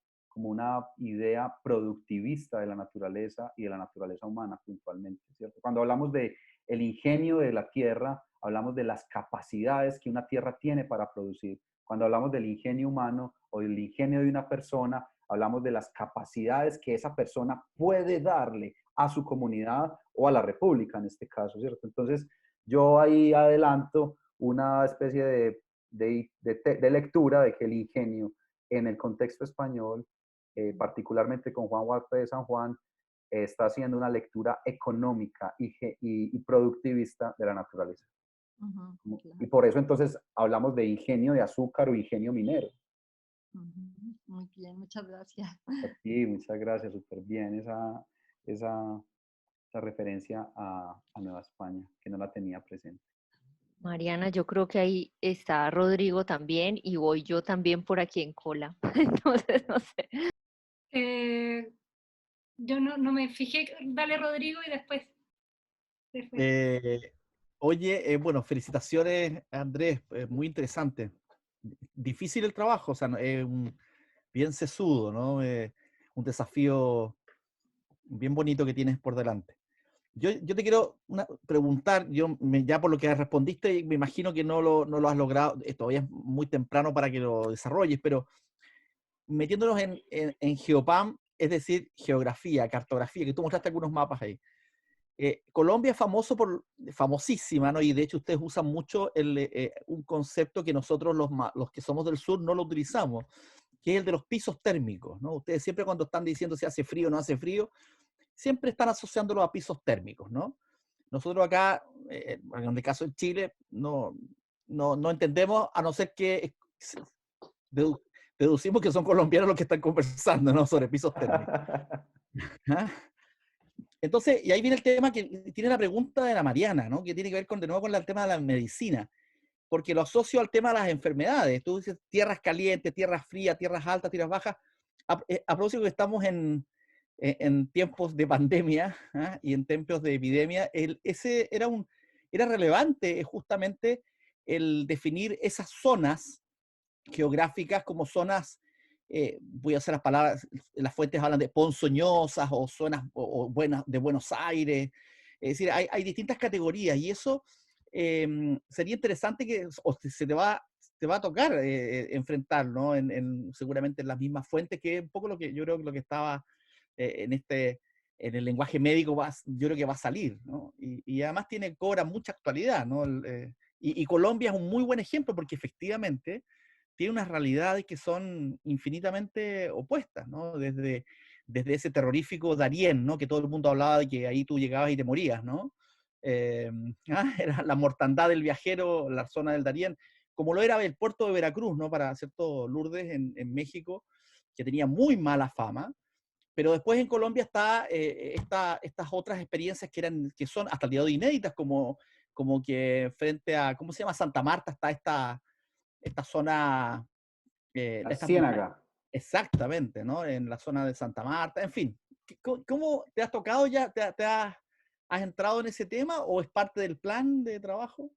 idea productivista de la naturaleza y de la naturaleza humana puntualmente, ¿cierto? Cuando hablamos de el ingenio de la tierra, hablamos de las capacidades que una tierra tiene para producir. Cuando hablamos del ingenio humano o del ingenio de una persona, hablamos de las capacidades que esa persona puede darle a su comunidad o a la república en este caso, ¿cierto? Entonces, yo ahí adelanto una especie de lectura de que el ingenio en el contexto español, particularmente con Juan Huarpe de San Juan, está haciendo una lectura económica y productivista de la naturaleza. ujú, Y claro, por eso entonces hablamos de ingenio de azúcar o ingenio minero. ujú, muy bien, muchas gracias. Sí, muchas gracias, súper bien esa, esa referencia a Nueva España, que no la tenía presente. Mariana, yo creo que ahí está Rodrigo también y voy yo también por aquí en cola. Entonces, no sé. Yo no me fijé, dale Rodrigo y después. Eh, Oye, bueno, felicitaciones, Andrés, muy interesante. Difícil el trabajo, o sea, bien sesudo, ¿no? Un desafío bien bonito que tienes por delante. Yo te quiero preguntar, ya por lo que respondiste, me imagino que no lo has logrado, todavía es muy temprano para que lo desarrolles, pero metiéndonos en Geopam, es decir, geografía, cartografía, que tú mostraste algunos mapas ahí. Colombia es famosísima, ¿no? Y de hecho ustedes usan mucho un concepto que nosotros los que somos del sur no lo utilizamos, que es el de los pisos térmicos, ¿no? Ustedes siempre cuando están diciendo si hace frío o no hace frío, siempre están asociándolo a pisos térmicos, ¿no? Nosotros acá, en el caso de Chile, no entendemos, a no ser que dedu- deducimos que son colombianos los que están conversando, ¿no? Sobre pisos térmicos. ¿Ah? Entonces, y ahí viene el tema que tiene la pregunta de la Mariana, ¿no? Que tiene que ver de nuevo con el tema de la medicina, porque lo asocio al tema de las enfermedades. Tú dices tierras calientes, tierras frías, tierras altas, tierras bajas. A propósito que estamos en tiempos de pandemia, ¿ah? Y en tiempos de epidemia, ese era relevante justamente el definir esas zonas geográficas como zonas, voy a hacer las palabras, las fuentes hablan de ponzoñosas o zonas o buenas, de Buenos Aires, es decir, hay distintas categorías y eso sería interesante que te va a tocar enfrentar, ¿no? Seguramente en las mismas fuentes, que es un poco lo que yo creo que lo que estaba en el lenguaje médico, yo creo que va a salir, ¿no? Y además cobra mucha actualidad, ¿no? Y Colombia es un muy buen ejemplo porque efectivamente tiene unas realidades que son infinitamente opuestas, ¿no? Desde ese terrorífico Darién, ¿no? Que todo el mundo hablaba de que ahí tú llegabas y te morías, ¿no? Era la mortandad del viajero, la zona del Darién, como lo era el puerto de Veracruz, ¿no? Para cierto Lourdes en México, que tenía muy mala fama, pero después en Colombia estas otras experiencias que son hasta el día de hoy inéditas, como como que frente a, ¿cómo se llama? Santa Marta está esta zona, de La estas montañas. Ciénaga. Exactamente, ¿no? En la zona de Santa Marta, en fin. ¿Cómo te has tocado ya? ¿Has entrado en ese tema o es parte del plan de trabajo?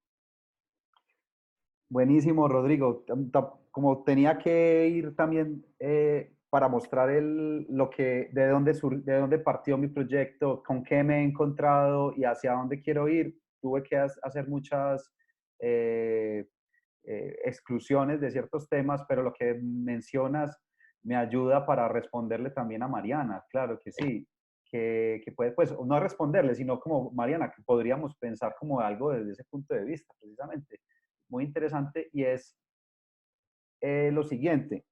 Buenísimo, Rodrigo. Como tenía que ir también para mostrar de dónde partió mi proyecto, con qué me he encontrado y hacia dónde quiero ir, tuve que hacer muchas eh, exclusiones de ciertos temas, pero lo que mencionas me ayuda para responderle también a Mariana, claro que sí, que puede, pues, no responderle, sino como Mariana, que podríamos pensar como algo desde ese punto de vista, precisamente. Muy interesante, y es lo siguiente,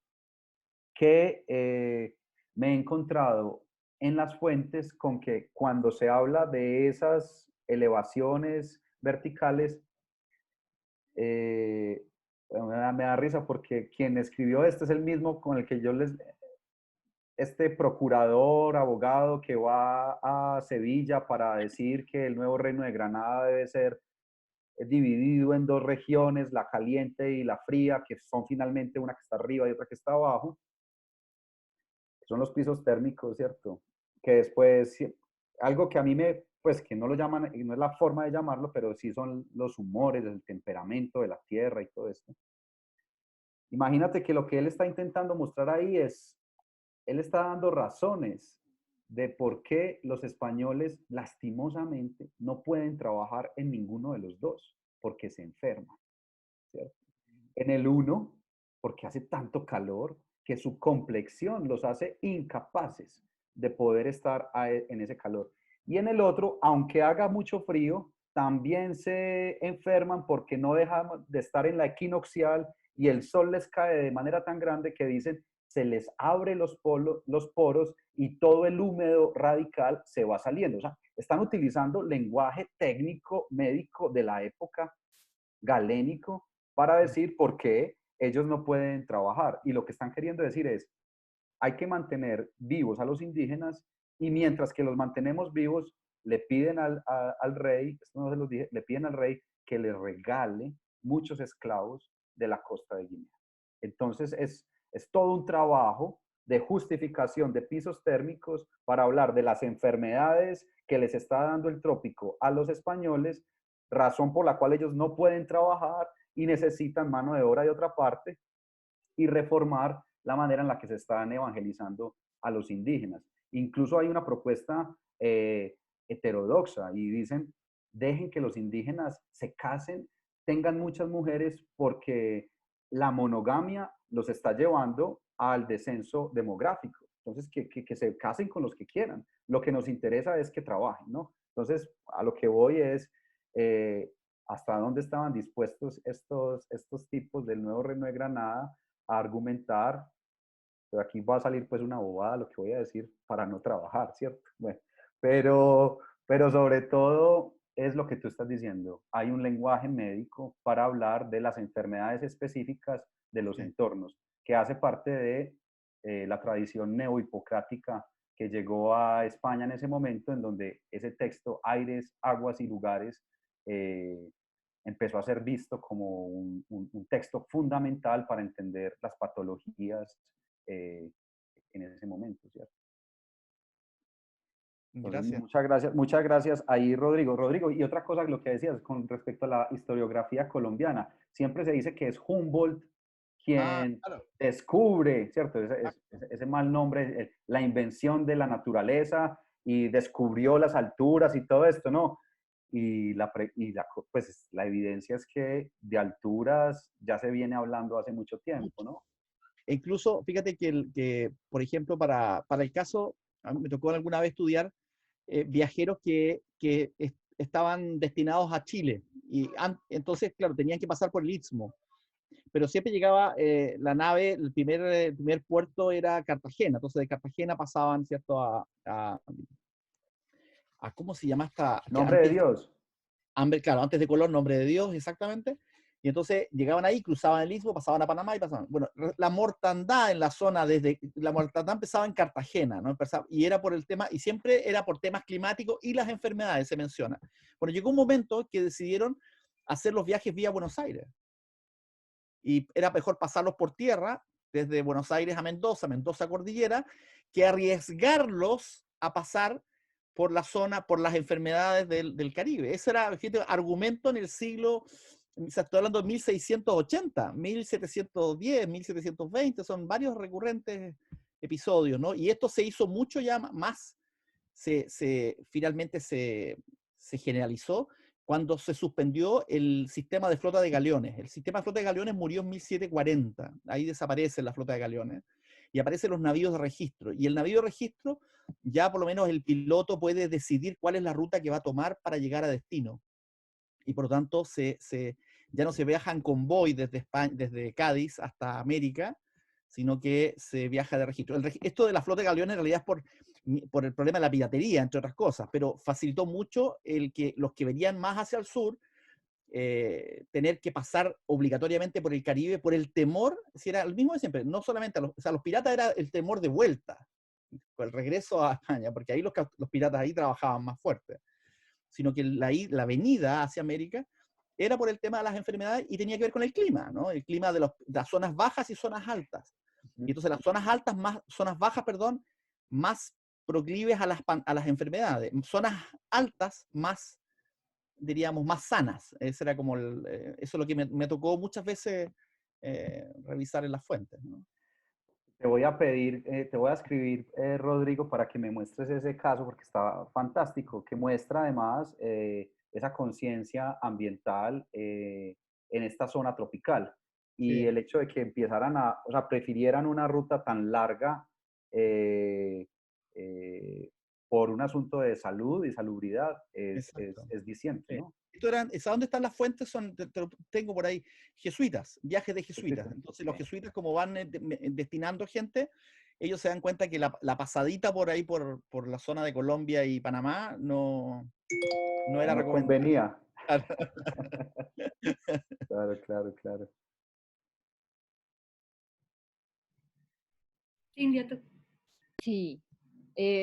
que me he encontrado en las fuentes con que cuando se habla de esas elevaciones verticales, eh, me da risa porque quien escribió esto es el mismo con el que este procurador, abogado que va a Sevilla para decir que el nuevo reino de Granada debe ser dividido en dos regiones, la caliente y la fría, que son finalmente una que está arriba y otra que está abajo. Son los pisos térmicos, ¿cierto? Que después, algo que a mí pues que no lo llaman, no es la forma de llamarlo, pero sí son los humores, el temperamento de la tierra y todo esto. Imagínate que lo que él está intentando mostrar ahí él está dando razones de por qué los españoles lastimosamente no pueden trabajar en ninguno de los dos, porque se enferman, ¿cierto? En el uno, porque hace tanto calor que su complexión los hace incapaces de poder estar en ese calor. Y en el otro, aunque haga mucho frío, también se enferman porque no dejan de estar en la equinoccial y el sol les cae de manera tan grande que dicen se les abre los poros y todo el húmedo radical se va saliendo. O sea, están utilizando lenguaje técnico médico de la época galénico para decir por qué ellos no pueden trabajar. Y lo que están queriendo decir es, hay que mantener vivos a los indígenas y mientras que los mantenemos vivos, le piden al rey, esto no se los dije, le piden al rey que les regale muchos esclavos de la costa de Guinea. Entonces es todo un trabajo de justificación de pisos térmicos para hablar de las enfermedades que les está dando el trópico a los españoles, razón por la cual ellos no pueden trabajar y necesitan mano de obra de otra parte, y reformar la manera en la que se están evangelizando a los indígenas. Incluso hay una propuesta heterodoxa y dicen, dejen que los indígenas se casen, tengan muchas mujeres porque la monogamia los está llevando al descenso demográfico. Entonces, que se casen con los que quieran. Lo que nos interesa es que trabajen, ¿no? Entonces, a lo que voy es hasta dónde estaban dispuestos estos tipos del nuevo reino de Granada a argumentar, pero aquí va a salir pues una bobada lo que voy a decir para no trabajar, ¿cierto? Bueno, pero sobre todo es lo que tú estás diciendo. Hay un lenguaje médico para hablar de las enfermedades específicas de los entornos, que hace parte de la tradición neohipocrática que llegó a España en ese momento, en donde ese texto, Aires, Aguas y Lugares, empezó a ser visto como un texto fundamental para entender las patologías en ese momento, ¿cierto? Entonces, Gracias. muchas gracias ahí, Rodrigo. Rodrigo, y otra cosa, lo que decías con respecto a la historiografía colombiana, siempre se dice que es Humboldt quien Claro. descubre, ¿cierto? Ese mal nombre, la invención de la naturaleza y descubrió las alturas y todo esto, ¿no? Pues la evidencia es que de alturas ya se viene hablando hace mucho tiempo, ¿no? E incluso, fíjate que, por ejemplo, para el caso, a mí me tocó alguna vez estudiar viajeros que estaban destinados a Chile. Y entonces, claro, tenían que pasar por el Istmo. Pero siempre llegaba la nave, el primer puerto era Cartagena. Entonces, de Cartagena pasaban, ¿cierto?, a ¿cómo se llama esta? Nombre de Dios. Claro, antes de Colón, Nombre de Dios, exactamente. Y entonces llegaban ahí, cruzaban el istmo, pasaban a Panamá y pasaban. Bueno, la mortandad en la zona, la mortandad empezaba en Cartagena, ¿no? Y era por el tema, y siempre era por temas climáticos y las enfermedades, se menciona. Bueno, llegó un momento que decidieron hacer los viajes vía Buenos Aires. Y era mejor pasarlos por tierra, desde Buenos Aires a Mendoza, Mendoza a Cordillera, que arriesgarlos a pasar por la zona, por las enfermedades del Caribe. Ese era el argumento en el siglo, se está hablando de 1680, 1710, 1720, son varios recurrentes episodios, ¿no? Y esto se hizo mucho ya más, finalmente se generalizó cuando se suspendió el sistema de flota de galeones. El sistema de flota de galeones murió en 1740, ahí desaparece la flota de galeones, y aparecen los navíos de registro. Y el navío de registro, ya por lo menos el piloto puede decidir cuál es la ruta que va a tomar para llegar a destino. Y por lo tanto, ya no se viaja en convoy desde Cádiz hasta América, sino que se viaja de registro. Esto de la flota de galeones en realidad es por el problema de la piratería, entre otras cosas, pero facilitó mucho el que los que venían más hacia el sur tener que pasar obligatoriamente por el Caribe por el temor, si era el mismo de siempre, no solamente o sea, los piratas era el temor de vuelta, el regreso a España, porque ahí los piratas ahí trabajaban más fuerte, sino que la venida hacia América era por el tema de las enfermedades y tenía que ver con el clima, ¿no? El clima de las zonas bajas y zonas altas. Y entonces las zonas bajas, perdón, más proclives a las enfermedades. Zonas altas más, diríamos, más sanas. Eso es lo que me tocó muchas veces revisar en las fuentes, ¿no? Te voy a pedir, te voy a escribir, Rodrigo, para que me muestres ese caso, porque está fantástico, que muestra además esa conciencia ambiental en esta zona tropical. Y Sí. el hecho de que empezaran o sea, prefirieran una ruta tan larga por un asunto de salud y salubridad es diciente, Sí. ¿no? ¿Dónde están las fuentes? Te lo tengo por ahí, jesuitas, viajes de jesuitas. Perfecto. Entonces los jesuitas, como van destinando gente, ellos se dan cuenta que la pasadita por ahí, por la zona de Colombia y Panamá, no era No recomendable. convenía. Claro, claro, claro. Cintia, tú. Sí.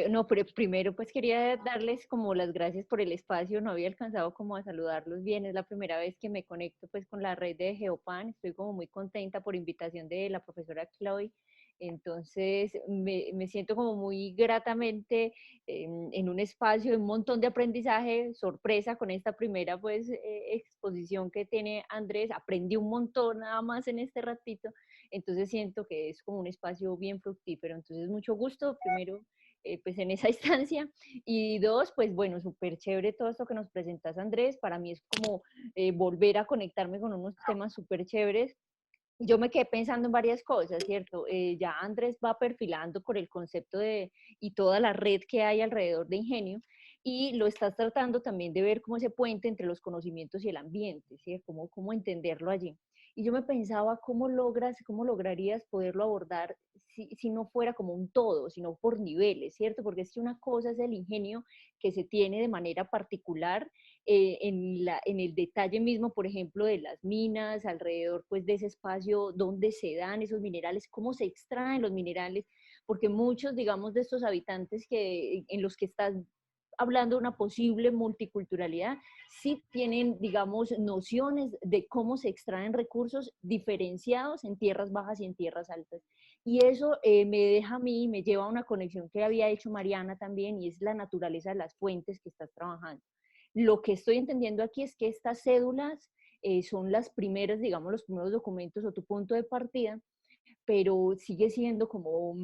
No, pero primero pues quería darles como las gracias por el espacio, no había alcanzado como a saludarlos bien, es la primera vez que me conecto pues con la red de Geopan, estoy como muy contenta por invitación de la profesora Chloe, entonces me siento como muy gratamente en un espacio de un montón de aprendizaje, sorpresa con esta primera pues exposición que tiene Andrés, aprendí un montón nada más en este ratito, entonces siento que es como un espacio bien fructífero, entonces mucho gusto, primero pues en esa instancia. Y dos, pues bueno, súper chévere todo esto que nos presentas, Andrés. Para mí es como volver a conectarme con unos temas súper chéveres. Yo me quedé pensando en varias cosas, ¿cierto? Ya Andrés va perfilando por el concepto y toda la red que hay alrededor de Ingenio, y lo estás tratando también de ver como ese puente entre los conocimientos y el ambiente, ¿sí? Cómo entenderlo allí. Y yo me pensaba, cómo lograrías poderlo abordar si no fuera como un todo, sino por niveles, ¿cierto? Porque es que una cosa es el ingenio que se tiene de manera particular en el detalle mismo, por ejemplo, de las minas, alrededor pues de ese espacio donde se dan esos minerales, cómo se extraen los minerales, porque muchos, digamos, de estos habitantes en los que estás hablando de una posible multiculturalidad, sí tienen, digamos, nociones de cómo se extraen recursos diferenciados en tierras bajas y en tierras altas. Y eso me deja a mí, me lleva a una conexión que había hecho Mariana también, y es la naturaleza de las fuentes que estás trabajando. Lo que estoy entendiendo aquí es que estas cédulas son las primeras, digamos, los primeros documentos o tu punto de partida, pero sigue siendo como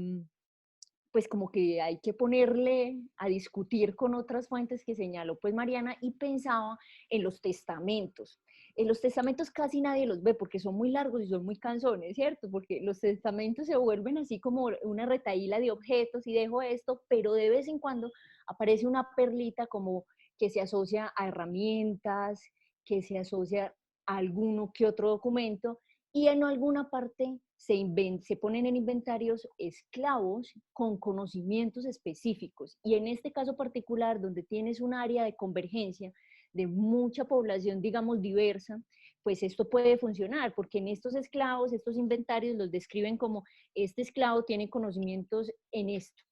pues como que hay que ponerle a discutir con otras fuentes que señaló pues Mariana, y pensaba en los testamentos. En los testamentos casi nadie los ve porque son muy largos y son muy cansones, ¿cierto? Porque los testamentos se vuelven así como una retahíla de objetos y dejo esto, pero de vez en cuando aparece una perlita como que se asocia a herramientas, que se asocia a alguno que otro documento, y en alguna parte se ponen en inventarios esclavos con conocimientos específicos. Y en este caso particular, donde tienes un área de convergencia de mucha población, digamos, diversa, pues esto puede funcionar, porque en estos esclavos, estos inventarios los describen como este esclavo tiene conocimientos en esto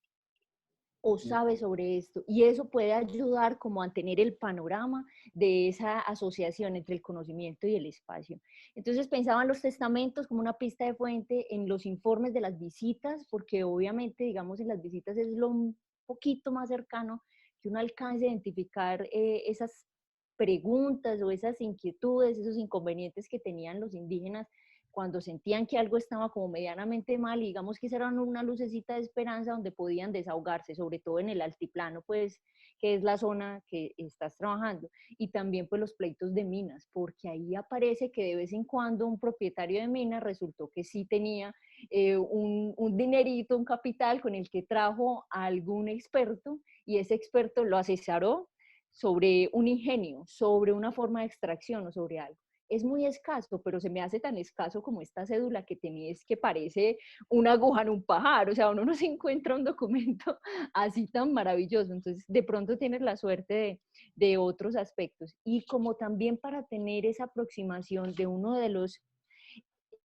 o sabe sobre esto, y eso puede ayudar como a tener el panorama de esa asociación entre el conocimiento y el espacio. Entonces pensaban los testamentos como una pista de fuente, en los informes de las visitas, porque obviamente, digamos, en las visitas es lo un poquito más cercano que uno alcance a identificar esas preguntas o esas inquietudes, esos inconvenientes que tenían los indígenas cuando sentían que algo estaba como medianamente mal, y digamos que esa era una lucecita de esperanza donde podían desahogarse, sobre todo en el altiplano, pues, que es la zona que estás trabajando, y también pues los pleitos de minas, porque ahí aparece que de vez en cuando un propietario de minas resultó que sí tenía un dinerito, un capital con el que trajo a algún experto, y ese experto lo asesoró sobre un ingenio, sobre una forma de extracción o sobre algo. Es muy escaso, pero se me hace tan escaso como esta cédula que tenés, que parece una aguja en un pajar. O sea, uno no se encuentra un documento así tan maravilloso. Entonces, de pronto tienes la suerte de otros aspectos. Y como también para tener esa aproximación de uno de los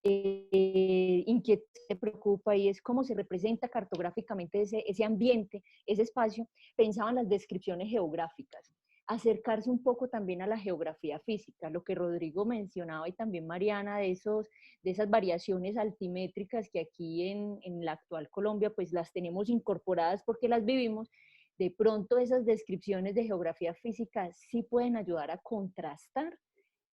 inquietud se preocupa, y es cómo se representa cartográficamente ese ambiente, ese espacio, pensaban las descripciones geográficas, acercarse un poco también a la geografía física, lo que Rodrigo mencionaba y también Mariana, de esas variaciones altimétricas que aquí en la actual Colombia pues las tenemos incorporadas porque las vivimos. De pronto esas descripciones de geografía física sí pueden ayudar a contrastar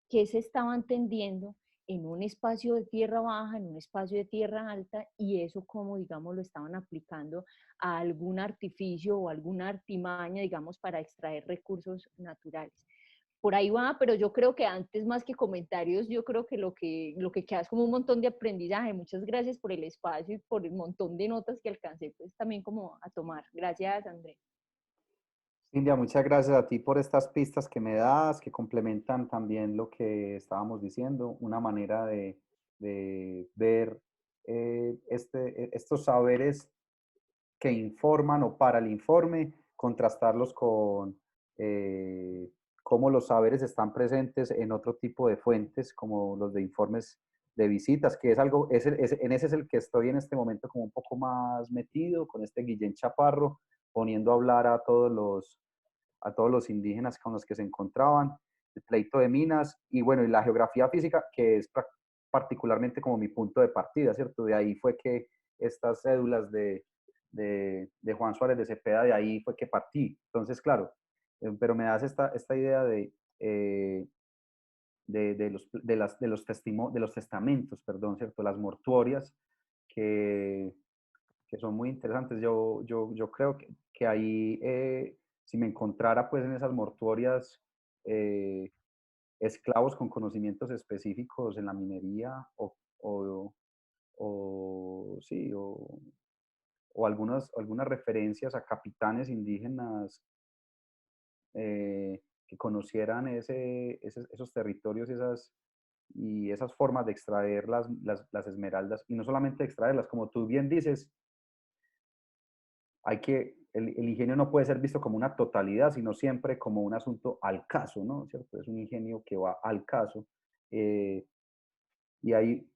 qué se estaba entendiendo en un espacio de tierra baja, en un espacio de tierra alta, y eso como, digamos, lo estaban aplicando a algún artificio o alguna artimaña, digamos, para extraer recursos naturales. Por ahí va, pero yo creo que antes más que comentarios, yo creo que lo que queda es como un montón de aprendizaje. Muchas gracias por el espacio y por el montón de notas que alcancé pues también como a tomar. Gracias, André. Cintia, muchas gracias a ti por estas pistas que me das, que complementan también lo que estábamos diciendo, una manera de ver estos saberes que informan o para el informe, contrastarlos con cómo los saberes están presentes en otro tipo de fuentes, como los de informes de visitas, que es algo, en ese es el que estoy en este momento como un poco más metido, con este Guillén Chaparro, poniendo a hablar a todos los indígenas con los que se encontraban, el pleito de minas y bueno, y la geografía física, que es particularmente como mi punto de partida, ¿cierto? De ahí fue que estas cédulas de Juan Suárez de Cepeda, de ahí fue que partí. Entonces, claro, pero me das esta idea de los testamentos, perdón, ¿cierto? Las mortuorias, que, que son muy interesantes. Yo creo que ahí, si me encontrara pues en esas mortuorias esclavos con conocimientos específicos en la minería sí, o algunas referencias a capitanes indígenas que conocieran esos territorios y esas formas de extraer las esmeraldas, y no solamente extraerlas, como tú bien dices, el ingenio no puede ser visto como una totalidad, sino siempre como un asunto al caso, ¿no? ¿Cierto? Es un ingenio que va al caso. Y hay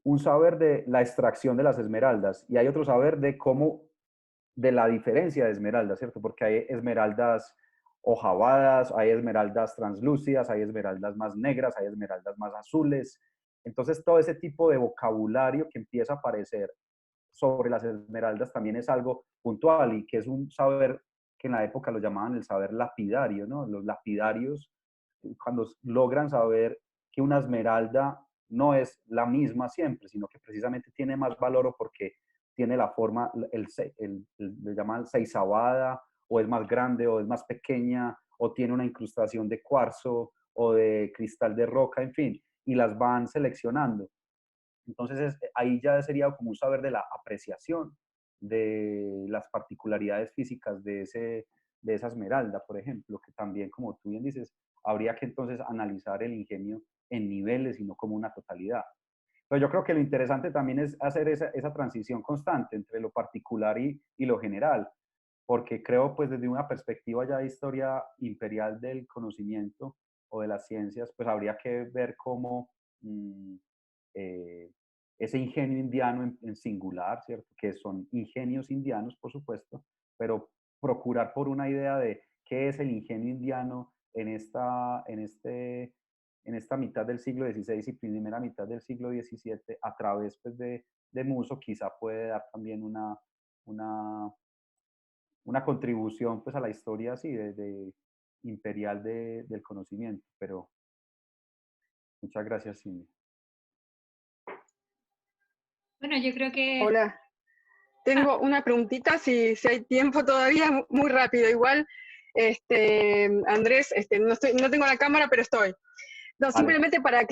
un saber de la extracción de las esmeraldas y hay otro saber de la diferencia de esmeraldas, ¿cierto? Porque hay esmeraldas ojavadas, hay esmeraldas translúcidas, hay esmeraldas más negras, hay esmeraldas más azules. Entonces, todo ese tipo de vocabulario que empieza a aparecer sobre las esmeraldas también es algo puntual y que es un saber que en la época lo llamaban el saber lapidario, ¿no? Los lapidarios, cuando logran saber que una esmeralda no es la misma siempre, sino que precisamente tiene más valor o porque tiene la forma, le llaman seisavada, o es más grande o es más pequeña, o tiene una incrustación de cuarzo o de cristal de roca, en fin, y las van seleccionando. Entonces ahí ya sería como un saber de la apreciación de las particularidades físicas de esa esmeralda, por ejemplo, que también, como tú bien dices, habría que entonces analizar el ingenio en niveles y no como una totalidad. Pero yo creo que lo interesante también es hacer esa transición constante entre lo particular y lo general, porque creo pues desde una perspectiva ya de historia imperial del conocimiento o de las ciencias, pues habría que ver cómo ese ingenio indiano en singular, ¿cierto? Que son ingenios indianos, por supuesto, pero procurar por una idea de qué es el ingenio indiano en esta mitad del siglo XVI y primera mitad del siglo XVII, a través pues, de Muso, quizá puede dar también una contribución pues, a la historia así, imperial del conocimiento. Pero muchas gracias, Cindy. Bueno, yo creo que... Hola, tengo una preguntita, si hay tiempo todavía, muy rápido. Igual, Andrés, no tengo la cámara, pero estoy. No, Vale. simplemente para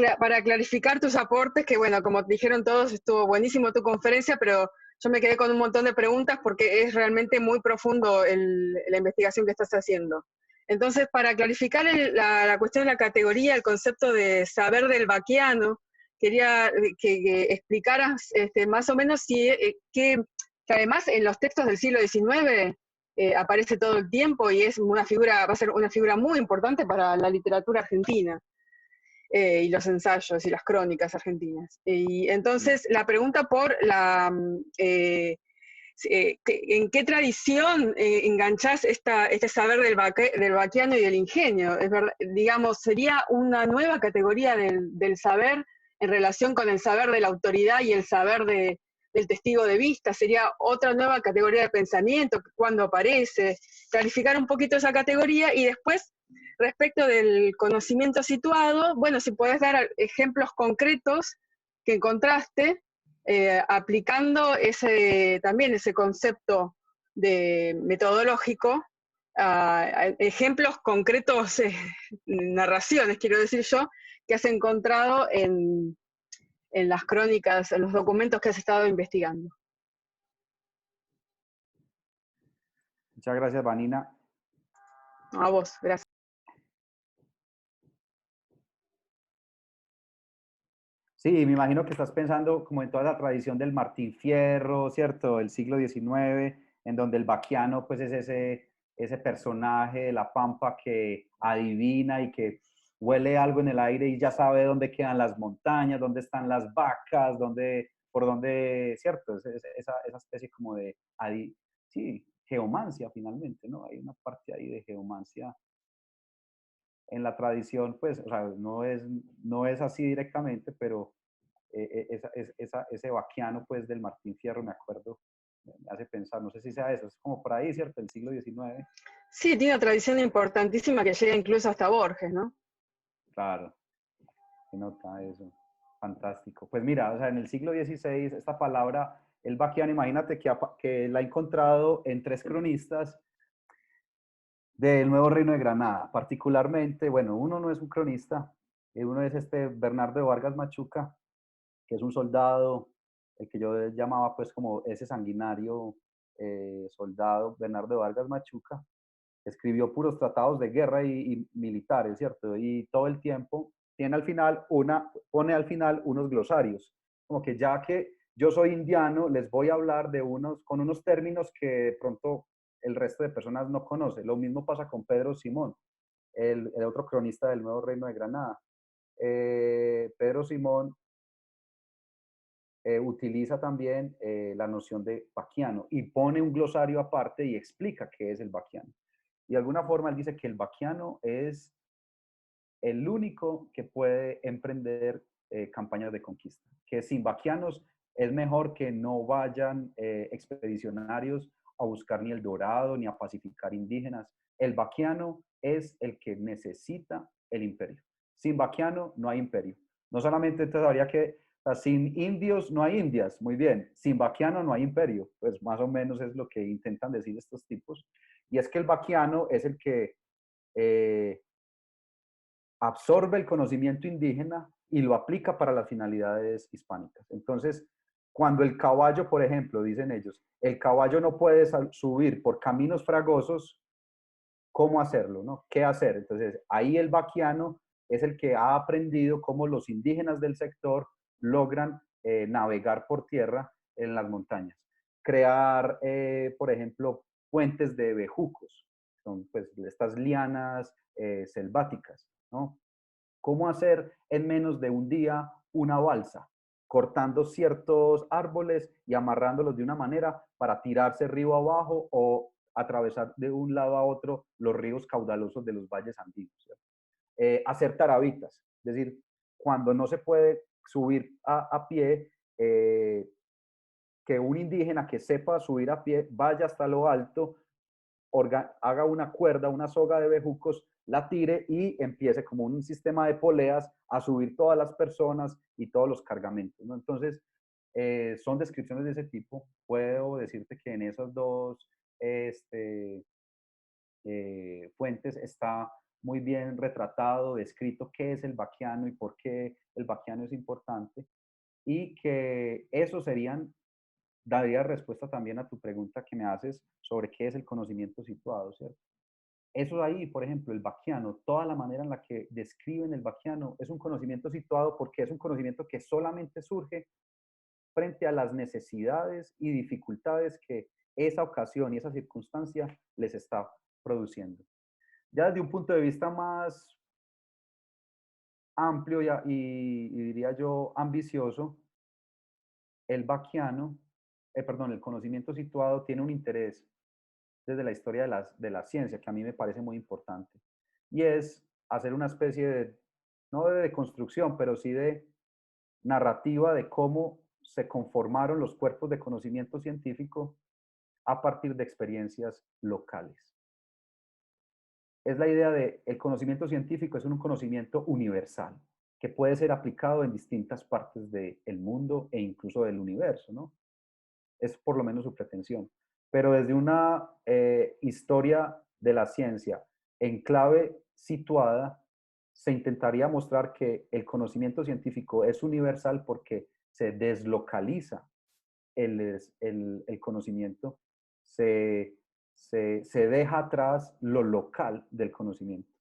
clarificar tus aportes, que bueno, como dijeron todos, estuvo buenísimo tu conferencia, pero yo me quedé con un montón de preguntas porque es realmente muy profundo la investigación que estás haciendo. Entonces, para clarificar la cuestión de la categoría, el concepto de saber del Baquiano, quería que explicaras más o menos que además en los textos del siglo XIX aparece todo el tiempo y va a ser una figura muy importante para la literatura argentina. Y los ensayos y las crónicas argentinas. Y entonces la pregunta por ¿en qué tradición enganchás este saber del Baquiano y del ingenio? Es verdad, digamos, ¿sería una nueva categoría del saber en relación con el saber de la autoridad y el saber del testigo de vista? ¿Sería otra nueva categoría de pensamiento? ¿Cuándo aparece? Clarificar un poquito esa categoría y después, respecto del conocimiento situado, bueno, si podés dar ejemplos concretos que encontraste, aplicando también ese concepto metodológico, ejemplos concretos, narraciones, quiero decir yo, que has encontrado en las crónicas, en los documentos que has estado investigando. Muchas gracias, Vanina. A vos, gracias. Sí, me imagino que estás pensando como en toda la tradición del Martín Fierro, ¿cierto? El siglo XIX, en donde el Baquiano pues es ese personaje de la pampa que adivina y que huele algo en el aire y ya sabe dónde quedan las montañas, dónde están las vacas, por dónde, ¿cierto? Esa especie como de, sí, geomancia finalmente, ¿no? Hay una parte ahí de geomancia en la tradición, pues, o sea, no es así directamente, pero ese Baquiano, pues, del Martín Fierro, me acuerdo, me hace pensar, no sé si sea eso, es como por ahí, ¿cierto? El siglo XIX. Sí, tiene una tradición importantísima que llega incluso hasta Borges, ¿no? Claro, se nota eso, fantástico. Pues mira, o sea, en el siglo XVI, esta palabra, el Baquiano, imagínate que la he encontrado en 3 cronistas del Nuevo Reino de Granada, particularmente, bueno, uno no es un cronista, uno es Bernardo de Vargas Machuca, que es un soldado, el que yo llamaba pues como ese sanguinario soldado, Bernardo de Vargas Machuca, escribió puros tratados de guerra y militares, ¿cierto? Y todo el tiempo pone al final unos glosarios, como que ya que yo soy indiano, les voy a hablar con unos términos que de pronto el resto de personas no conoce. Lo mismo pasa con Pedro Simón, el otro cronista del Nuevo Reino de Granada. Pedro Simón utiliza también la noción de Baquiano y pone un glosario aparte y explica qué es el Baquiano. Y de alguna forma él dice que el Baquiano es el único que puede emprender campañas de conquista, que sin Baquianos es mejor que no vayan expedicionarios a buscar ni el dorado ni a pacificar indígenas. El Baquiano es el que necesita el imperio. Sin Baquiano no hay imperio. No solamente entonces habría que, o sea, sin indios no hay indias, muy bien. Sin Baquiano no hay imperio, pues más o menos es lo que intentan decir estos tipos. Y es que el Baquiano es el que absorbe el conocimiento indígena y lo aplica para las finalidades hispánicas. Entonces, cuando el caballo, por ejemplo, dicen ellos, el caballo no puede subir por caminos fragosos, ¿cómo hacerlo? ¿No? ¿Qué hacer? Entonces, ahí el Baquiano es el que ha aprendido cómo los indígenas del sector logran navegar por tierra en las montañas. Crear, por ejemplo, puentes de bejucos, son pues estas lianas selváticas, ¿no? ¿Cómo hacer en menos de un día una balsa? Cortando ciertos árboles y amarrándolos de una manera para tirarse río abajo o atravesar de un lado a otro los ríos caudalosos de los valles andinos. Hacer tarabitas, es decir, cuando no se puede subir a pie, que un indígena que sepa subir a pie vaya hasta lo alto, haga una cuerda, una soga de bejucos, la tire y empiece como un sistema de poleas a subir todas las personas y todos los cargamentos, ¿no? Entonces, son descripciones de ese tipo. Puedo decirte que en esas dos fuentes está muy bien retratado, descrito qué es el Baquiano y por qué el Baquiano es importante, y que eso daría respuesta también a tu pregunta que me haces sobre qué es el conocimiento situado, ¿cierto? Eso ahí, por ejemplo, el Baquiano, toda la manera en la que describen el Baquiano es un conocimiento situado porque es un conocimiento que solamente surge frente a las necesidades y dificultades que esa ocasión y esa circunstancia les está produciendo. Ya desde un punto de vista más amplio y diría yo ambicioso, el Baquiano, el conocimiento situado tiene un interés desde la historia de la ciencia que a mí me parece muy importante, y es hacer una especie de, no de deconstrucción, pero sí de narrativa de cómo se conformaron los cuerpos de conocimiento científico a partir de experiencias locales. Es la idea de el conocimiento científico es un conocimiento universal que puede ser aplicado en distintas partes del mundo e incluso del universo, ¿no? Es por lo menos su pretensión. Pero desde una historia de la ciencia en clave situada, se intentaría mostrar que el conocimiento científico es universal porque se deslocaliza el conocimiento, se deja atrás lo local del conocimiento.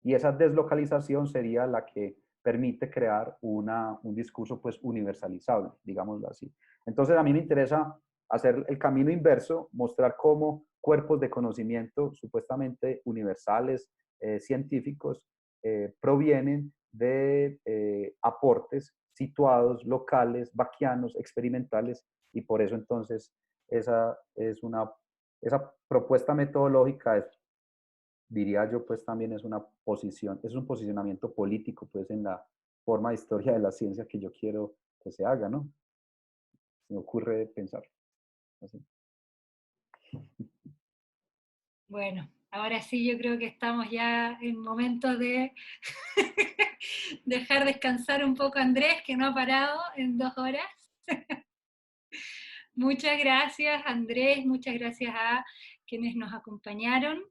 Y esa deslocalización sería la que permite crear un discurso pues universalizable, digámoslo así. Entonces a mí me interesa hacer el camino inverso, mostrar cómo cuerpos de conocimiento supuestamente universales, científicos, provienen de aportes situados, locales, baquianos, experimentales, y por eso entonces esa propuesta metodológica diría yo, pues también es una posición, es un posicionamiento político, pues en la forma de historia de la ciencia que yo quiero que se haga, ¿no? Se me ocurre pensar así. Bueno, ahora sí yo creo que estamos ya en momento de dejar descansar un poco a Andrés, que no ha parado en 2 horas. Muchas gracias, Andrés, muchas gracias a quienes nos acompañaron.